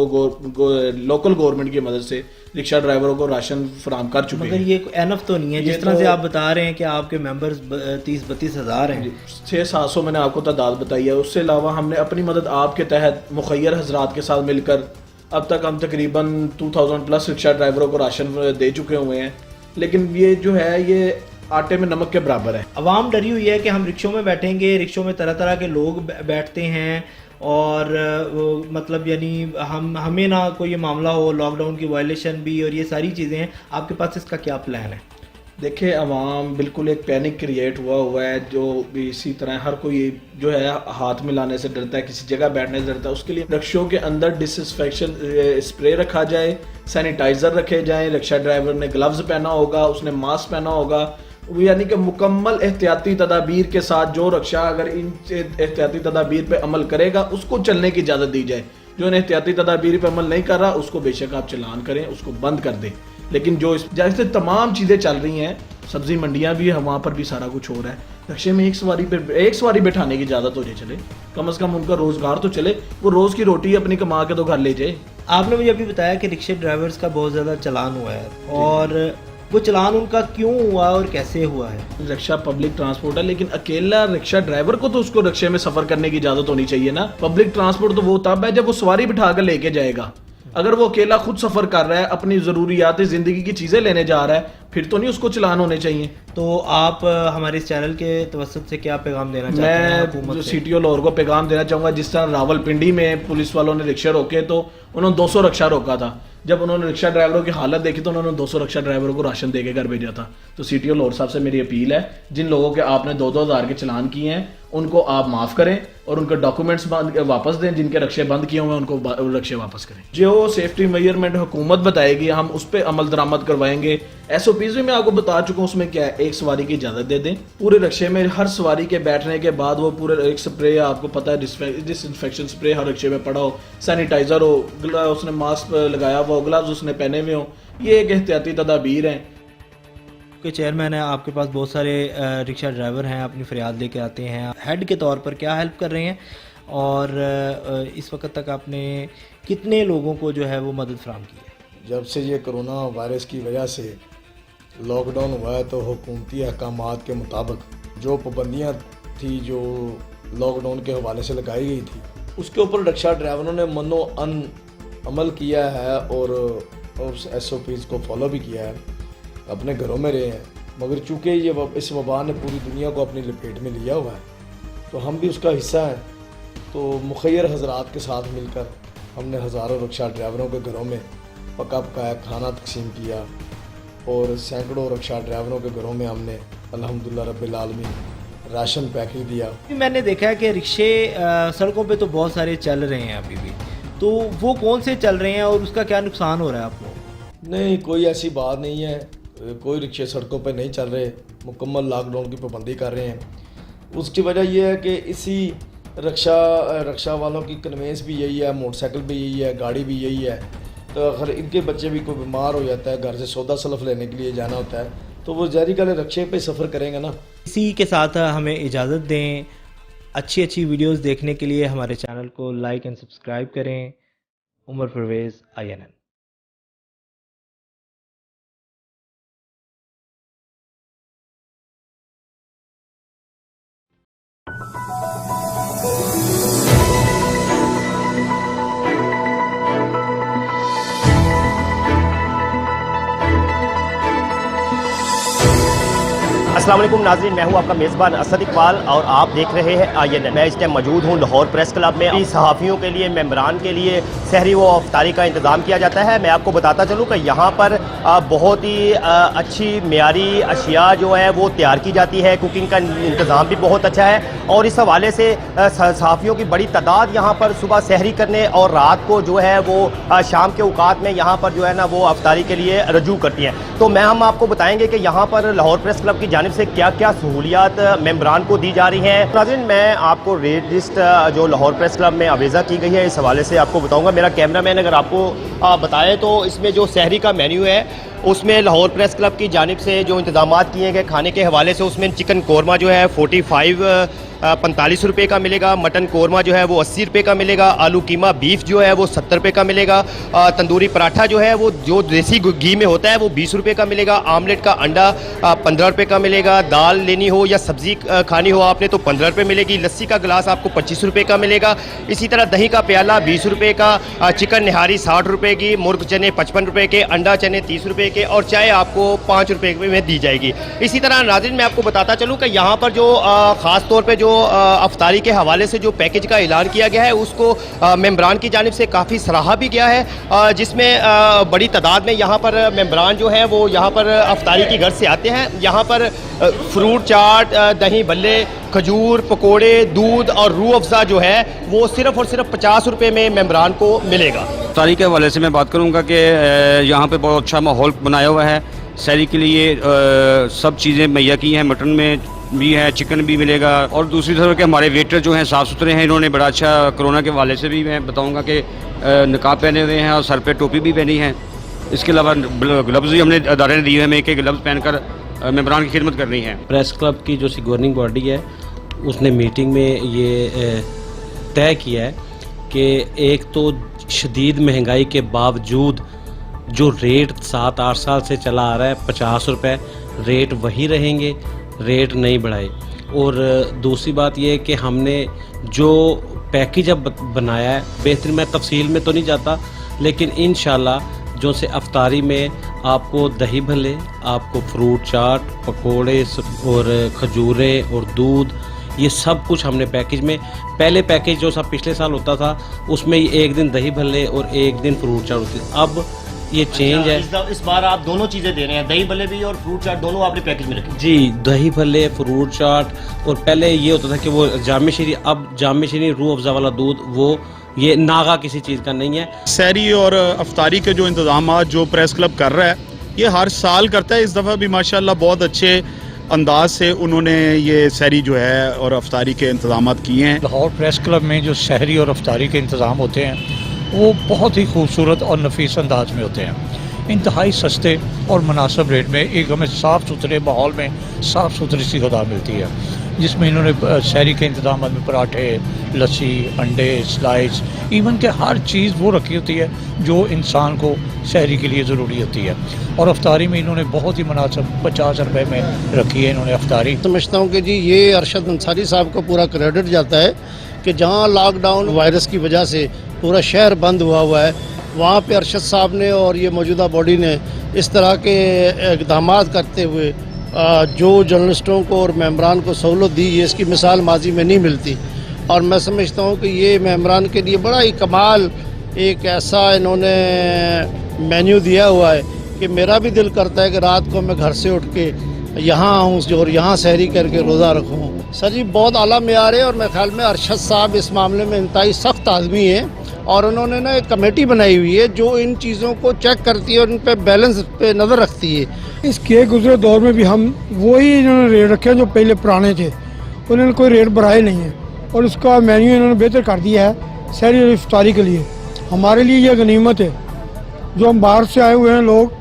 लोकल गवर्नमेंट की मदद से रिक्शा ड्राइवरों को राशन फराहम कर चुके हैं। मगर ये एनफ तो नहीं है, जिस तरह से आप बता रहे हैं कि आपके मेंबर्स 30-32 हज़ार हैं। 600-700 मैंने आपको तादाद बताई है। उससे अलावा हमने अपनी मदद आपके तहत मुखय्यर हजरात के साथ मिलकर अब तक हम तकरीबन 2000 प्लस रिक्शा ड्राइवरों को राशन दे चुके हुए हैं, लेकिन ये जो है ये आटे में नमक के बराबर है। अवाम डरी हुई है कि हम रिक्शों में बैठेंगे, रिक्शों में तरह तरह के लोग बैठते हैं, और मतलब यानी हमें ना कोई ये मामला हो, लॉकडाउन की वायलेशन भी, और ये सारी चीज़ें हैं। आपके पास इसका क्या प्लान है? देखिए, अवाम बिल्कुल एक पैनिक क्रिएट हुआ है, जो भी इसी तरह हर कोई जो है हाथ मिलाने से डरता है, किसी जगह बैठने से डरता है। उसके लिए रिक्शों के अंदर डिसइंफेक्शन स्प्रे रखा जाए, सैनिटाइज़र रखे जाएँ, रिक्शा ड्राइवर ने ग्लव्स पहना होगा, उसने मास्क पहना होगा, यानी कि मुकम्मल एहतियाती तदाबीर के साथ जो रिक्शा अगर इन एहतियाती तदाबीर पे अमल करेगा उसको चलने की इजाज़त दी जाए। जो इन एहतियाती तदाबीर पे अमल नहीं कर रहा उसको बेशक आप चलान करें, उसको बंद कर दें। लेकिन जो जैसे तमाम चीज़ें चल रही हैं, सब्ज़ी मंडियाँ भी हैं, वहाँ पर भी सारा कुछ हो रहा है। रिक्शे में एक सवारी बैठाने की इजाज़त हो जाए, चले कम से कम उनका रोज़गार तो चले, वो रोज़ की रोटी अपनी कमा के तो घर ले जाए। आपने मुझे अभी बताया कि रिक्शे ड्राइवर्स का बहुत ज़्यादा चलान हुआ है, और वो चलान उनका क्यों हुआ और कैसे हुआ है? रिक्शा पब्लिक ट्रांसपोर्ट है, लेकिन अकेला रिक्शा ड्राइवर को तो उसको रिक्शे में सफर करने की इजाजत होनी चाहिए ना। पब्लिक ट्रांसपोर्ट तो वो तब है जब वो सवारी बिठा कर लेके जाएगा। अगर वो अकेला खुद सफर कर रहा है, अपनी ज़रूरियात ज़िंदगी की चीज़ें लेने जा रहा है, फिर तो नहीं उसको चलान होने चाहिए। तो आप हमारे इस चैनल के तवस्सुत से क्या पैगाम देना चाहते हैं? मैं CTO लाहौर को पैगाम देना चाहूँगा, जिस तरह रावलपिंडी में पुलिस वालों ने रिक्शा रोके तो उन्होंने 200 रिक्शा रोका था। जब उन्होंने रिक्शा ड्राइवरों की हालत देखी तो उन्होंने 200 रिक्शा ड्राइवरों को राशन दे के घर भेजा था। तो CTO लाहौर साहब से मेरी अपील है, जिन लोगों के आपने 2-2 हज़ार के चलान किए हैं उनको आप माफ़ करें और उनके डॉक्यूमेंट्स वापस दें। जिनके रिक्शे बंद किए हुए हैं उनको रिक्शे वापस करें। जो सेफ्टी मेजरमेंट हुकूमत बताएगी हम उस पर अमल दरामद करवाएंगे। SOPs भी मैं आपको बता चुका हूँ, उसमें क्या है, एक सवारी की इजाज़त दे दें। पूरे रिक्शे में हर सवारी के बैठने के बाद वो पूरे एक स्प्रे, आपको पता है डिसइंफेक्शन स्प्रे हर रिक्शे में पड़ा हो, सैनिटाइज़र हो, उसने मास्क लगाया हुआ हो, ग्लव्स उसने पहने हुए हो, ये एक एहतियाती तदाबीर हैं। के चेयरमैन है, आपके पास बहुत सारे रिक्शा ड्राइवर हैं, अपनी फरियाद लेके आते हैं, हेड के तौर पर क्या हेल्प कर रहे हैं, और इस वक्त तक आपने कितने लोगों को जो है वो मदद फराहम की है? जब से ये कोरोना वायरस की वजह से लॉकडाउन हुआ है तो हुकूमती अहकामात के मुताबिक जो पाबंदियाँ थी जो लॉकडाउन के हवाले से लगाई गई थी उसके ऊपर रिक्शा ड्राइवरों ने मनो अन अमल किया है और उस SOPs को फॉलो भी किया है, अपने घरों में रहे हैं। मगर चूँकि ये इस वबा ने पूरी दुनिया को अपनी लपेट में लिया हुआ है तो हम भी उसका हिस्सा हैं। तो मुखय्यर हजरात के साथ मिलकर हमने हज़ारों रिक्शा ड्राइवरों के घरों में पका पकाया खाना तकसीम किया और सैकड़ों रिक्शा ड्राइवरों के घरों में हमने अल्हम्दुलिल्लाह रब्बिल आलमीन राशन पैकेज दिया। मैंने देखा है कि रिक्शे सड़कों पे तो बहुत सारे चल रहे हैं अभी भी, तो वो कौन से चल रहे हैं और उसका क्या नुकसान हो रहा है आपको? नहीं, कोई ऐसी बात नहीं है, कोई रिक्शे सड़कों पे नहीं चल रहे, मुकम्मल लॉकडाउन की पाबंदी कर रहे हैं। उसकी वजह यह है कि इसी रिक्शा वालों की कन्वेंस भी यही है, मोटरसाइकिल भी यही है, गाड़ी भी यही है تو اگر ان کے بچے بھی کوئی بیمار ہو جاتا ہے, گھر سے سودا سلف لینے کے لیے جانا ہوتا ہے, تو وہ ظاہری گل ہے رکشے پہ سفر کریں گے نا. اسی کے ساتھ ہمیں اجازت دیں. اچھی ویڈیوز دیکھنے کے لیے ہمارے چینل کو لائک اینڈ سبسکرائب کریں. عمر پرویز INN. السلام علیکم ناظرین, میں ہوں آپ کا میزبان اسد اقبال اور آپ دیکھ رہے ہیں INN. میں اس ٹائم موجود ہوں لاہور پریس کلب میں. صحافیوں کے لیے, ممبران کے لیے سحری و افطاری کا انتظام کیا جاتا ہے. میں آپ کو بتاتا چلوں کہ یہاں پر بہت ہی اچھی معیاری اشیاء جو ہے وہ تیار کی جاتی ہے. کوکنگ کا انتظام بھی بہت اچھا ہے اور اس حوالے سے صحافیوں کی بڑی تعداد یہاں پر صبح سحری کرنے اور رات کو جو ہے وہ شام کے اوقات میں یہاں پر جو ہے نا وہ افطاری کے لیے رجوع کرتی ہیں. تو ہم آپ کو بتائیں گے کہ یہاں پر لاہور پریس کلب کی جانب سے کیا کیا سہولیات ممبران کو دی جا رہی ہیں. ناظرین, میں آپ کو ریٹ لسٹ جو لاہور پریس کلب میں آویزہ کی گئی ہے اس حوالے سے آپ کو بتاؤں گا. میرا کیمرہ مین اگر آپ کو بتائے تو اس میں جو سحری کا مینیو ہے اس میں لاہور پریس کلب کی جانب سے جو انتظامات کیے گئے کھانے کے حوالے سے, اس میں چکن قورمہ جو ہے 45 روپے کا ملے گا. مٹن قورمہ جو ہے وہ 80 روپے کا ملے گا. آلو قیمہ بیف جو ہے وہ 70 روپے کا ملے گا. تندوری پراٹھا جو ہے وہ جو دیسی گھی میں ہوتا ہے وہ 20 روپے کا ملے گا. آملیٹ کا انڈا 15 روپے کا ملے گا. دال لینی ہو یا سبزی کھانی ہو آپ نے تو 15 روپے ملے گی. لسی کا گلاس آپ کو 25 روپے کا ملے گا. اسی طرح دہی کا پیالہ 20 روپے کا. چکن نہاری 60 روپے کی. مرغ چنے 55 روپے کے. انڈا چنے 30 روپے کے. اور چائے آپ کو 5 روپے میں دی جائے گی. اسی طرح ناظرین, میں آپ کو بتاتا چلوں کہ یہاں پر جو خاص طور پہ جو افطاری کے حوالے سے جو پیکج کا اعلان کیا گیا ہے اس کو ممبران کی جانب سے کافی سراہا بھی گیا ہے, جس میں بڑی تعداد میں یہاں پر ممبران جو ہے وہ یہاں پر افطاری کی غرض سے آتے ہیں. یہاں پر فروٹ چاٹ, دہی بھلے, کھجور, پکوڑے, دودھ اور روح افزا جو ہے وہ صرف اور صرف 50 روپے میں ممبران کو ملے گا. افطاری کے حوالے سے میں بات کروں گا کہ یہاں پہ بہت اچھا ماحول بنایا ہوا ہے. سحری کے لیے سب چیزیں مہیا کی ہیں. مٹن میں بھی ہے, چکن بھی ملے گا. اور دوسری طرف کہ ہمارے ویٹر جو ہیں صاف ستھرے ہیں. انہوں نے بڑا اچھا کرونا کے حوالے سے بھی میں بتاؤں گا کہ نقاب پہنے ہوئے ہیں اور سر پہ ٹوپی بھی پہنی ہے. اس کے علاوہ گلوز بھی ہم نے ادارے نے دیے ہیں کہ گلوز پہن کر ممبران کی خدمت کرنی ہے. پریس کلب کی جو گورننگ باڈی ہے اس نے میٹنگ میں یہ طے کیا ہے کہ ایک تو شدید مہنگائی کے باوجود جو ریٹ 7-8 سال سے چلا آ رہا ہے 50 روپے ریٹ وہی رہیں گے, ریٹ نہیں بڑھائے. اور دوسری بات یہ ہے کہ ہم نے جو پیکج اب بنایا ہے بہترین, میں تفصیل میں تو نہیں جاتا لیکن انشاءاللہ جو سے افطاری میں آپ کو دہی بھلے, آپ کو فروٹ چاٹ, پکوڑے اور کھجورے اور دودھ, یہ سب کچھ ہم نے پیکج میں, پہلے پیکج جو سب پچھلے سال ہوتا تھا اس میں ایک دن دہی بھلے اور ایک دن فروٹ چاٹ ہوتی, اب یہ چینج ہے. اس بار آپ دونوں چیزیں دے رہے ہیں, دہی بھلے بھی اور فروٹ چاٹ دونوں آپ نے پیکج میں رکھے. جی, دہی بھلے, فروٹ چاٹ, اور پہلے یہ ہوتا تھا کہ وہ جامع شیریں, اب جامع شیریں روح افزا والا دودھ وہ یہ ناغا کسی چیز کا نہیں ہے. سحری اور افطاری کے جو انتظامات جو پریس کلب کر رہا ہے یہ ہر سال کرتا ہے. اس دفعہ بھی ماشاءاللہ بہت اچھے انداز سے انہوں نے یہ سحری جو ہے اور افطاری کے انتظامات کیے ہیں. لاہور پریس کلب میں جو سحری اور افطاری کے انتظام ہوتے ہیں وہ بہت ہی خوبصورت اور نفیس انداز میں ہوتے ہیں, انتہائی سستے اور مناسب ریٹ میں. ایک ہمیں صاف ستھرے ماحول میں صاف ستھری سی غذا ملتی ہے جس میں انہوں نے سحری کے انتظامات میں پراٹھے, لسی, انڈے, سلائس, ایون کہ ہر چیز وہ رکھی ہوتی ہے جو انسان کو سحری کے لیے ضروری ہوتی ہے. اور افطاری میں انہوں نے بہت ہی مناسب 50 روپے میں رکھی ہے انہوں نے افطاری. سمجھتا ہوں کہ جی یہ ارشد انصاری صاحب کو پورا کریڈٹ جاتا ہے کہ جہاں لاک ڈاؤن وائرس کی وجہ سے پورا شہر بند ہوا ہے وہاں پہ ارشد صاحب نے اور یہ موجودہ باڈی نے اس طرح کے اقدامات کرتے ہوئے جو جرنلسٹوں کو اور ممبران کو سہولت دی, یہ اس کی مثال ماضی میں نہیں ملتی. اور میں سمجھتا ہوں کہ یہ ممبران کے لیے بڑا ہی کمال ایک ایسا انہوں نے مینیو دیا ہوا ہے کہ میرا بھی دل کرتا ہے کہ رات کو میں گھر سے اٹھ کے یہاں آؤں اور یہاں سحری کر کے روزہ رکھوں. سر جی بہت اعلیٰ معیار ہے اور میرے خیال میں ارشد صاحب اس معاملے میں انتہائی سخت آدمی ہیں اور انہوں نے نا ایک کمیٹی بنائی ہوئی ہے جو ان چیزوں کو چیک کرتی ہے اور ان پہ بیلنس پہ نظر رکھتی ہے. اس کے گزرے دور میں بھی ہم وہی انہوں نے ریٹ رکھے جو پہلے پرانے تھے, انہوں نے کوئی ریٹ بڑھائے نہیں ہیں اور اس کا مینیو انہوں نے بہتر کر دیا ہے سحری اور افطاری کے لیے. ہمارے لیے یہ غنیمت ہے जो हम बाहर से आए हुए हैं लोग,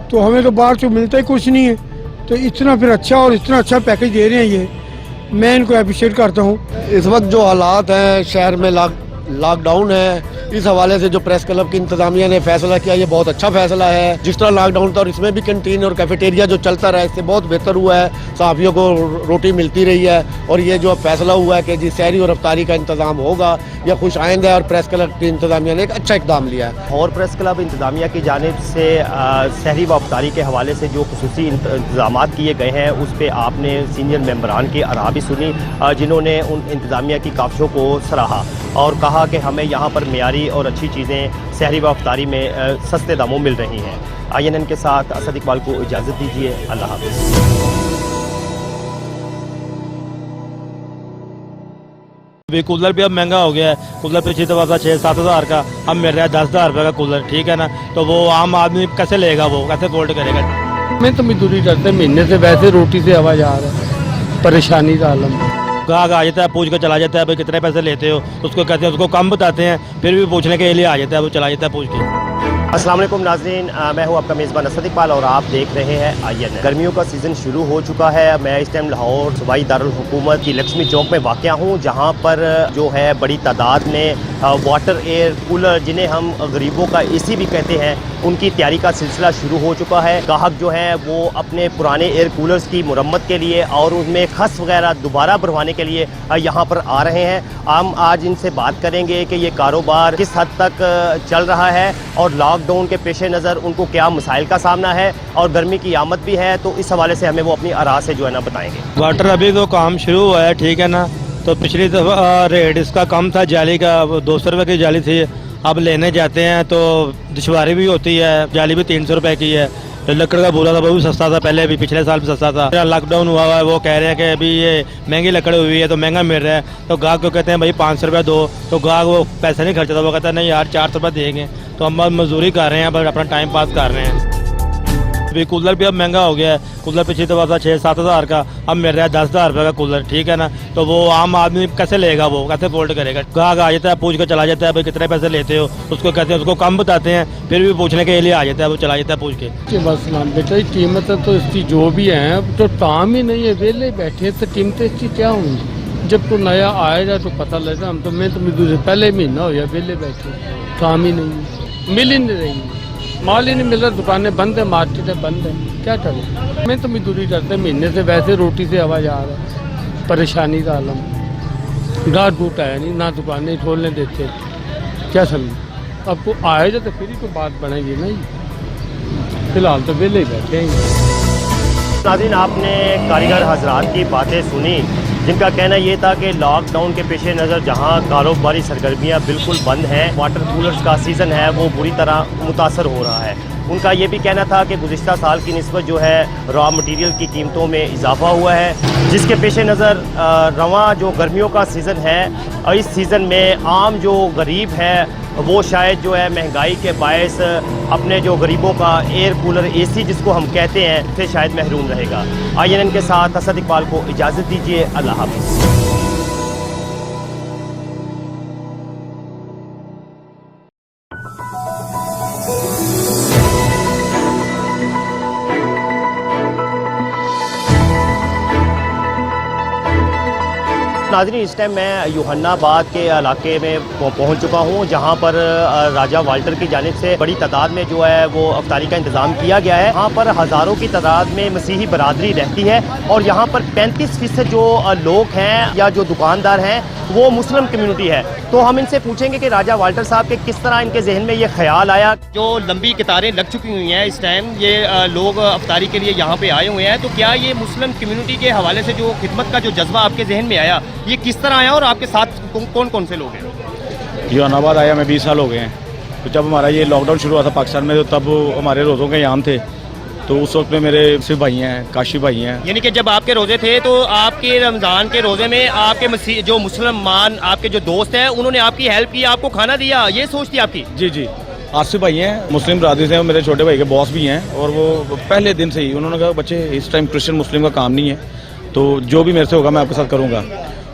तो हमें तो बाहर से मिलता ही कुछ नहीं है, तो इतना फिर अच्छा और इतना अच्छा पैकेज दे रहे हैं ये, मैं इनको अप्रिशिएट करता हूँ। इस वक्त जो हालात हैं शहर में लॉकडाउन है, इस हवाले से जो प्रेस क्लब की इंतजामिया ने फैसला किया ये बहुत अच्छा फैसला है। जिस तरह लॉकडाउन था और इसमें भी कैंटीन और कैफेटेरिया जो चलता रहा इससे बहुत बेहतर हुआ है, सहाफ़ियों को रोटी मिलती रही है। और ये जो फैसला हुआ है कि जी सहरी और अफ्तारी का इंतज़ाम होगा, यह खुश आइंद है और प्रेस क्लब की इंतजामिया ने एक अच्छा इकदाम लिया है। और प्रेस क्लब इंतजामिया की जानिब से सहरी व अफ्तारी के हवाले से जो खुसूसी इंतजाम किए गए हैं उस पर आपने सीनियर मेंबरान की आरा भी सुनी, जिन्होंने उन इंतजामिया की काविशों को सराहा और कहा कि हमें यहाँ पर मियारी और अच्छी चीज़ें सहरी व अफ्तारी में सस्ते दामों मिल रही हैं। INN के साथ असद इकबाल को इजाज़त दीजिए। अल्लाह हाफ़िज़। कूलर भी अब महंगा हो गया है। कूलर पिछली दफ़ा था 6-7 हज़ार का, अब मिल रहा है 10,000 रुपये का कूलर, ठीक है ना। तो वो आम आदमी कैसे लेगा, वो कैसे अफोर्ड करेगा। मैं तो मजदूरी करते महीने से, वैसे रोटी से हवा जा रहा है, परेशानी का आलम। गाहक आ जाता है, पूछ कर चला जाता है भाई कितने पैसे लेते हो, उसको कहते हैं, उसको कम बताते हैं, फिर भी पूछने के लिए आ जाता है, वो चला जाता है पूछ के। अस्सलाम वालेकुम नाज़रीन, मैं हूं आपका मेज़बान असद इकबाल और आप देख रहे हैं INN। गर्मियों का सीज़न शुरू हो चुका है। मैं इस टाइम लाहौर सूबाई दारुल हुकूमत की लक्ष्मी चौक में वाक़या हूं, जहां पर जो है बड़ी तादाद में वाटर एयर कूलर, जिन्हें हम गरीबों का AC भी कहते हैं, उनकी तैयारी का सिलसिला शुरू हो चुका है। गाहक जो हैं वो अपने पुराने एयर कूलर्स की मुरम्मत के लिए और उनमें खस वगैरह दोबारा भरवाने के लिए यहाँ पर आ रहे हैं। हम आज इनसे बात करेंगे कि ये कारोबार किस हद तक चल रहा है और लॉकडाउन के पेश नज़र उनको क्या मसाइल का सामना है, और गर्मी की आमद भी है, तो इस हवाले से हमें वो अपनी आरा से जो है ना बताएंगे। वाटर अभी तो काम शुरू हुआ है, ठीक है ना। तो पिछली दफ़ा रेट इसका कम था, जाली का 200 रुपये की जाली थी, अब लेने जाते हैं तो दुश्वारी भी होती है। जाली भी 300 रुपये की है। तो लकड़ का बोरा था वो भी सस्ता था, पहले भी पिछले साल भी सस्ता था। लॉकडाउन हुआ है, वो कह रहे हैं कि अभी ये महंगी लकड़ हुई है तो महंगा मिल रहा है, तो गाहक को कहते हैं भाई 500 रुपये दो, तो गाहक वो पैसा नहीं खर्चता, वो कहता है नहीं यार 400 रुपये देंगे। तो हम मजदूरी कर रहे हैं, बस अपना टाइम पास कर रहे हैं। अभी कूलर भी अब महंगा हो गया है। कूलर पिछली दफ़ा था 6-7 हज़ार का, अब मिल रहा है 10,000 रुपये का कूलर, ठीक है ना। तो वो आम आदमी कैसे लेगा, वो कैसे अफोर्ड करेगा। गाहक आ जाता है, पूछ कर चला जाता है भाई कितने पैसे लेते हो, उसको कहते हैं, उसको कम बताते हैं, फिर भी पूछने के लिए आ जाता है, वो चला जाता है पूछ के। बस बेटा कीमत तो इसकी जो भी है तो काम ही नहीं है, वेले बैठे तो कीमतें इसकी क्या होंगी। जब तो नया आएगा तो पता लगेगा। हम तो मैं तो मजदूरी पहले महीना हो गया वेले बैठे, काम ही नहीं, मिल ही नहीं रही, माल ही नहीं मिल रहा, दुकानें बंद है, मार्केटें बंद है, क्या करें। मैं तो मजदूरी करते महीने से, वैसे रोटी से हवा जा रहा है, परेशानी का आलम। गाहक बूट आया नहीं, ना दुकानें खोलने देते, क्या समझे। अब को आएगा तो फिर ही तो बात बनेगी नहीं, फिलहाल तो वेले ही बैठे हैं। नाज़रीन, आपने कारीगर हजरात की बातें सुनी, जिनका कहना ये था कि लॉकडाउन के पेश नज़र जहां कारोबारी सरगर्मियां बिल्कुल बंद हैं, वाटर कूलर्स का सीज़न है वो बुरी तरह मुतासर हो रहा है। उनका ये भी कहना था कि गुज़िश्ता साल की निस्बत जो है रॉ मटीरियल की कीमतों में इजाफा हुआ है, जिसके पेश नज़र रवां जो गर्मियों का सीज़न है, इस सीज़न में आम जो गरीब है वो शायद जो है महंगाई के बायस अपने जो गरीबों का एयर कूलर AC जिसको हम कहते हैं से शायद महरूम रहेगा। INN के साथ असद इकबाल को इजाज़त दीजिए। अल्लाह हाफ़िज़। नाज़रीन, इस टाइम मैं यूहन्नाबाद के इलाके में पहुंच चुका हूं, जहां पर राजा वाल्टर की जानिब से बड़ी तादाद में जो है वो अफ्तारी का इंतज़ाम किया गया है। यहाँ पर हज़ारों की तादाद में मसीही बरादरी रहती है और यहाँ पर 35% जो लोग हैं या जो दुकानदार हैं वो मुस्लिम कम्युनिटी है। तो हम इनसे पूछेंगे कि राजा वाल्टर साहब के किस तरह इनके जहन में ये ख्याल आया। जो लंबी कतारें लग चुकी हुई हैं इस टाइम, ये लोग अफ्तारी के लिए यहाँ पे आए हुए हैं, तो क्या ये मुस्लिम कम्युनिटी के हवाले से जो खिदमत का जो जज्बा आपके जहन में आया, ये किस तरह आया और आपके साथ कौन कौन से लोग हैं? यूहन्नाबाद आया मैं 20 साल हो गए हैं। तो जब हमारा ये लॉकडाउन शुरू हुआ था पाकिस्तान में, तो तब हमारे रोज़ों के याम थे, तो उस वक्त में मेरे सिर्फ भाई हैं, काशी भाई हैं। यानी कि जब आपके रोज़े थे तो आपके रमज़ान के रोज़े में आपके जो मुसलमान आपके जो दोस्त हैं उन्होंने आपकी हेल्प की, आपको खाना दिया, ये सोच थी आपकी? जी जी, आसिफ भाई हैं, मुस्लिम बरादरी से, मेरे छोटे भाई के बॉस भी हैं, और वो पहले दिन से ही उन्होंने कहा बच्चे इस टाइम क्रिश्चियन मुस्लिम का काम नहीं है, तो जो भी मेरे से होगा मैं आपके साथ करूँगा।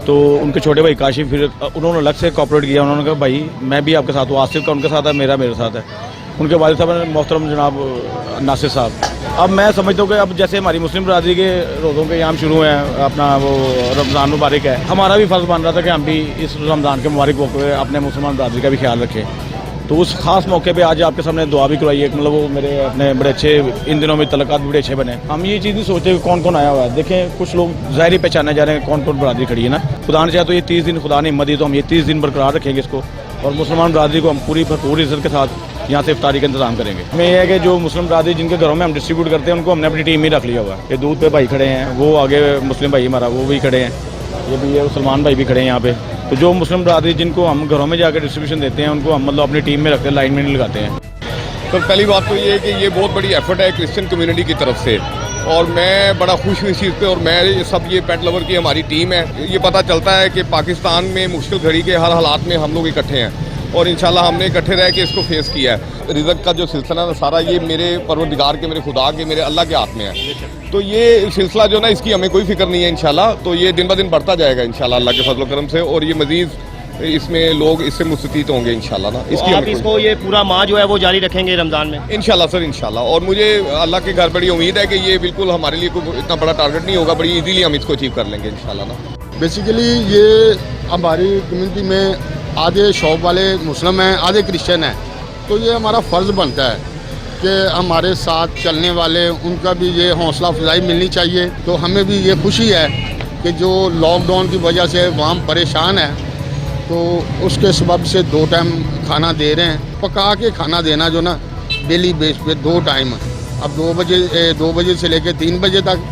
तो उनके छोटे भाई काशी फिर उन्होंने अलग से कॉपरेट किया, उन्होंने कहा भाई मैं भी आपके साथ हूँ, आसिफ का उनके साथ है, मेरा मेरे साथ है। उनके वालिद साहब मोहतरम जनाब नासिर साहब। अब मैं समझता हूँ कि अब जैसे हमारी मुस्लिम बरादरी के रोज़ों के यहाँ शुरू हैं, अपना वो रमज़ान मुबारक है, हमारा भी फ़र्ज़ बन रहा था कि हम भी इस रमज़ान के मुबारक मौके पर अपने मुसलमान बरादरी का भी ख्याल रखें। तो उस खास मौके पे आज आपके सामने दुआ भी करवाई है। मतलब वो मेरे अपने बड़े अच्छे इन दिनों में तलक़ात भी बड़े अच्छे बने। हम ये चीज़ नहीं सोचते कि कौन कौन आया हुआ है। देखें कुछ लोग ज़ाहिर पहचाने जा रहे हैं कौन कौन बरादरी खड़ी है ना। खुदा ने चाहे तो ये 30 दिन खुदा ने हिम्मत दी तो हम ये 30 दिन बरकरार रखेंगे इसको, और मुसलमान बरादरी को हम पूरी भरपूर इज़्ज़त के साथ यहाँ से इफ्तारी का इंतजाम करेंगे। हमें ये है कि जो मुस्लिम बरादरी जिनके घरों में हम डिस्ट्रीब्यूट करते हैं उनको हमने अपनी टीम में रख लिया हुआ है। ये दूध पे भाई खड़े हैं, वो आगे मुस्लिम भाई हमारा वो भी खड़े हैं, ये भी ये सलमान भाई भी खड़े हैं यहाँ पे। तो जो मुस्लिम बरादरी जिनको हम घरों में जाकर डिस्ट्रीब्यूशन देते हैं उनको हम मतलब अपनी टीम में रखते हैं, लाइन में नहीं लगाते हैं। तो पहली बात तो ये है कि ये बहुत बड़ी एफर्ट है क्रिश्चियन कम्युनिटी की तरफ से, और मैं बड़ा खुश हूँ इस चीज़ पे। और मैं सब ये पेट लवर की हमारी टीम है। ये पता चलता है कि पाकिस्तान में मुश्किल घड़ी के हर हालात में हम लोग इकट्ठे हैं, और इंशाल्लाह हमने इकट्ठे रह के इसको फेस किया है। रिज़्क़ का जो सिलसिला है सारा ये मेरे परवरदिगार के, मेरे खुदा के, मेरे अल्लाह के हाथ में है। तो ये सिलसिला जो ना इसकी हमें कोई फिक्र नहीं है इंशाल्लाह। तो ये दिन ब दिन बढ़ता जाएगा इंशाल्लाह अल्लाह के फजल करम से, और ये मज़ीद इसमें लोग इससे मुस्तफ़ीद होंगे इंशाल्लाह ना। इसकी आप इसको ये पूरा माह जो है वो जारी रखेंगे रमज़ान में? इंशाल्लाह सर, इंशाल्लाह। और मुझे अल्लाह के घर बड़ी उम्मीद है कि ये बिल्कुल हमारे लिए कोई इतना बड़ा टारगेट नहीं होगा, बड़ी इजीली हम इसको अचीव कर लेंगे इंशाल्लाह ना। बेसिकली ये हमारी कम्युनिटी में आधे शॉप वाले मुस्लिम हैं, आधे क्रिश्चियन हैं, तो ये हमारा फ़र्ज़ बनता है कि हमारे साथ चलने वाले उनका भी ये हौसला अफजाई मिलनी चाहिए। तो हमें भी ये खुशी है कि जो लॉकडाउन की वजह से वहाँ परेशान है, तो उसके सबब से 2 टाइम खाना दे रहे हैं। पका के खाना देना जो ना डेली बेस पे 2 टाइम, अब 2 बजे से लेके 3 बजे तक,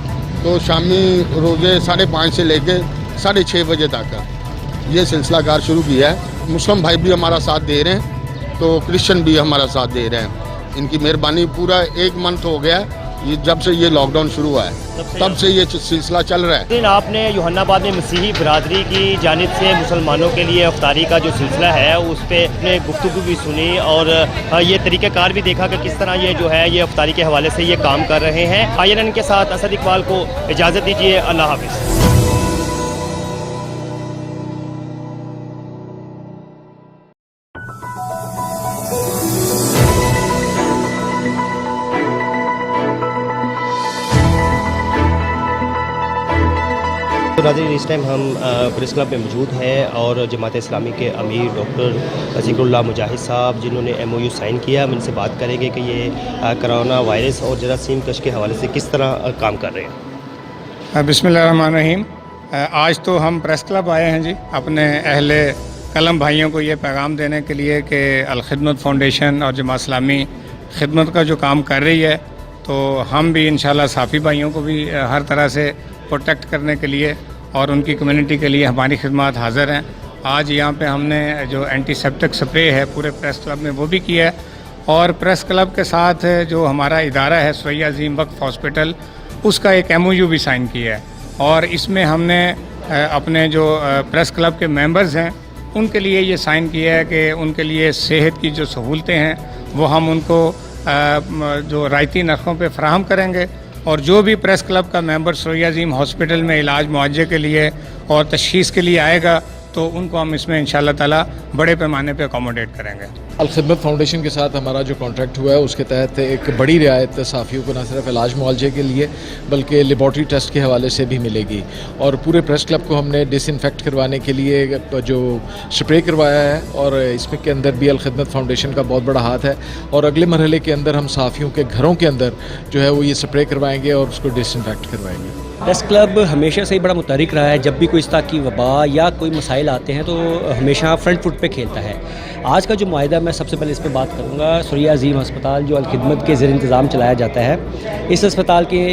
तो शामी रोज़े 5:30 से लेके 6:30 बजे तक ये सिलसिला कार शुरू किया है। मुस्लिम भाई भी हमारा साथ दे रहे हैं, तो क्रिश्चियन भी हमारा साथ दे रहे हैं। इनकी मेहरबानी। पूरा 1 मंथ हो गया ये जब से ये लॉकडाउन शुरू हुआ है, तब से ये सिलसिला चल रहा है। आपने यूहन्नाबाद में मसीही बरादरी की जानिब से मुसलमानों के लिए इफ्तारी का जो सिलसिला है उस पर अपने गुफ्तगू भी सुनी, और ये तरीक़ाकार भी देखा कि किस तरह ये जो है ये इफ्तारी के हवाले से ये काम कर रहे हैं। INN के साथ असद इकबाल को इजाज़त दीजिए। अल्लाह हाफ़िज़। तो नाज़रीन, इस टाइम हम प्रेस क्लब में मौजूद हैं और जमात इस्लामी के अमीर डॉक्टर ज़िक्रुल्लाह मुजाहिद साहब जिन्होंने MOU साइन किया, हम इनसे बात करेंगे कि ये कोरोना वायरस और जरासीम कश के हवाले से किस तरह काम कर रहे हैं। बिस्मिल्लाहिर्रहमानिर्रहीम। आज तो हम प्रेस क्लब आए हैं जी, अपने अहले कलम भाइयों को ये पैगाम देने के लिए कि अल खिदमत फाउंडेशन और जमात इस्लामी खिदमत का जो काम कर रही है, तो हम भी इंशाल्लाह साफ़ी भाइयों को भी हर तरह से प्रोटेक्ट करने के लिए और उनकी कम्युनिटी के लिए हमारी खिदमत हाज़िर हैं। आज यहाँ पे हमने जो एंटीसेप्टिक स्प्रे है पूरे प्रेस क्लब में वो भी किया है, और प्रेस क्लब के साथ जो हमारा इदारा है सुरैया अज़ीम वक्फ हॉस्पिटल, उसका एक MOU भी साइन किया है। और इसमें हमने अपने जो प्रेस क्लब के मेंबर्स हैं उनके लिए ये साइन किया है कि उनके लिए सेहत की जो सहूलतें हैं वो हम उनको जो रायती नरखों पे फराहम करेंगे, और जो भी प्रेस क्लब का मेंबर सुरैया अज़ीम हॉस्पिटल में इलाज मुआवजे के लिए और तशख़ीस के लिए आएगा तो उनको हम इसमें इंशाअल्लाह ताला बड़े पैमाने पे अकोमोडेट करेंगे। अल खिदमत फाउंडेशन के साथ हमारा जो कॉन्ट्रैक्ट हुआ है उसके तहत एक बड़ी रियायत साफ़ियों को न सिर्फ इलाज मुआवजे के लिए बल्कि लेबॉर्ट्री टेस्ट के हवाले से भी मिलेगी। और पूरे प्रेस क्लब को हमने डिसइंफेक्ट करवाने के लिए जो स्प्रे करवाया है, और इसमें के अंदर भी अल खिदमत फाउंडेशन का बहुत बड़ा हाथ है। और अगले मरहले के अंदर हम साफ़ियों के घरों के अंदर जो है वो ये स्प्रे करवाएँगे और उसको डिसइंफेक्ट करवाएँगे। प्रेस क्लब हमेशा से ही बड़ा मुतहरिक रहा है। जब भी कोई इस तरह की वबा या कोई मसाइल आते हैं तो हमेशा फ्रंट फुट पे खेलता है। आज का जो मुआहिदा, मैं सबसे पहले इस पर बात करूँगा। सुरैया अज़ीम अस्पताल जो अल-खिदमत के ज़ेर इंतज़ाम चलाया जाता है, इस अस्पताल के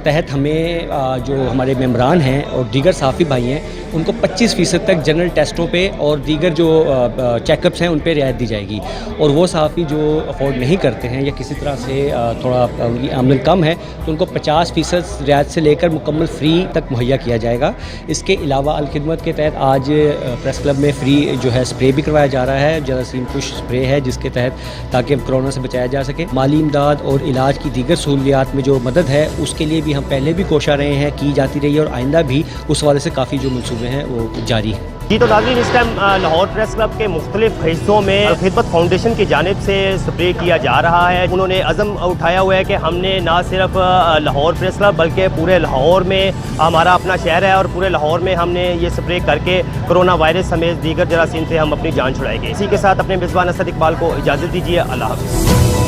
तहत हमें जो हमारे मेम्बरान हैं और दीगर साफ़ी भाई हैं उनको 25% तक जनरल टेस्टों पे और दीगर जो चेकअप्स हैं उन पे रियायत दी जाएगी। और वो साफ़ी जो अफोर्ड नहीं करते हैं या किसी तरह से थोड़ा उनकी आमदन कम है तो उनको 50% रियायत से लेकर मुकम्मल फ्री तक मुहैया किया जाएगा। इसके अलावा अल-खिदमत के तहत आज प्रेस क्लब में फ्री जो है स्प्रे भी करवाया जा रहा है, जरासीम कुश स्प्रे है, जिसके तहत ताकि कोरोना से बचाया जा सके। माली इमदाद और इलाज की दीगर सहूलियात में जो मदद है उसके लिए भी हम पहले भी कोशिश रहे हैं, की जाती रही है, और आइंदा भी उस वाले से काफ़ी जो मंसूबे हैं वो जारी हैं। जी तो नाज़रीन, इस टाइम लाहौर प्रेस क्लब के मुख्तलिफ हिस्सों में खिदमत फाउंडेशन की जानिब से स्प्रे किया जा रहा है। उन्होंने अज़म उठाया हुआ है कि हमने ना सिर्फ लाहौर प्रेस क्लब बल्कि पूरे लाहौर में, हमारा अपना शहर है और पूरे लाहौर में हमने ये स्प्रे करके कोरोना वायरस समेत दीगर जरासीम से हम अपनी जान छुड़ाएंगे। इसी के साथ अपने मेज़बान असद इकबाल को इजाज़त दीजिए। अल्लाह हाफ़िज़।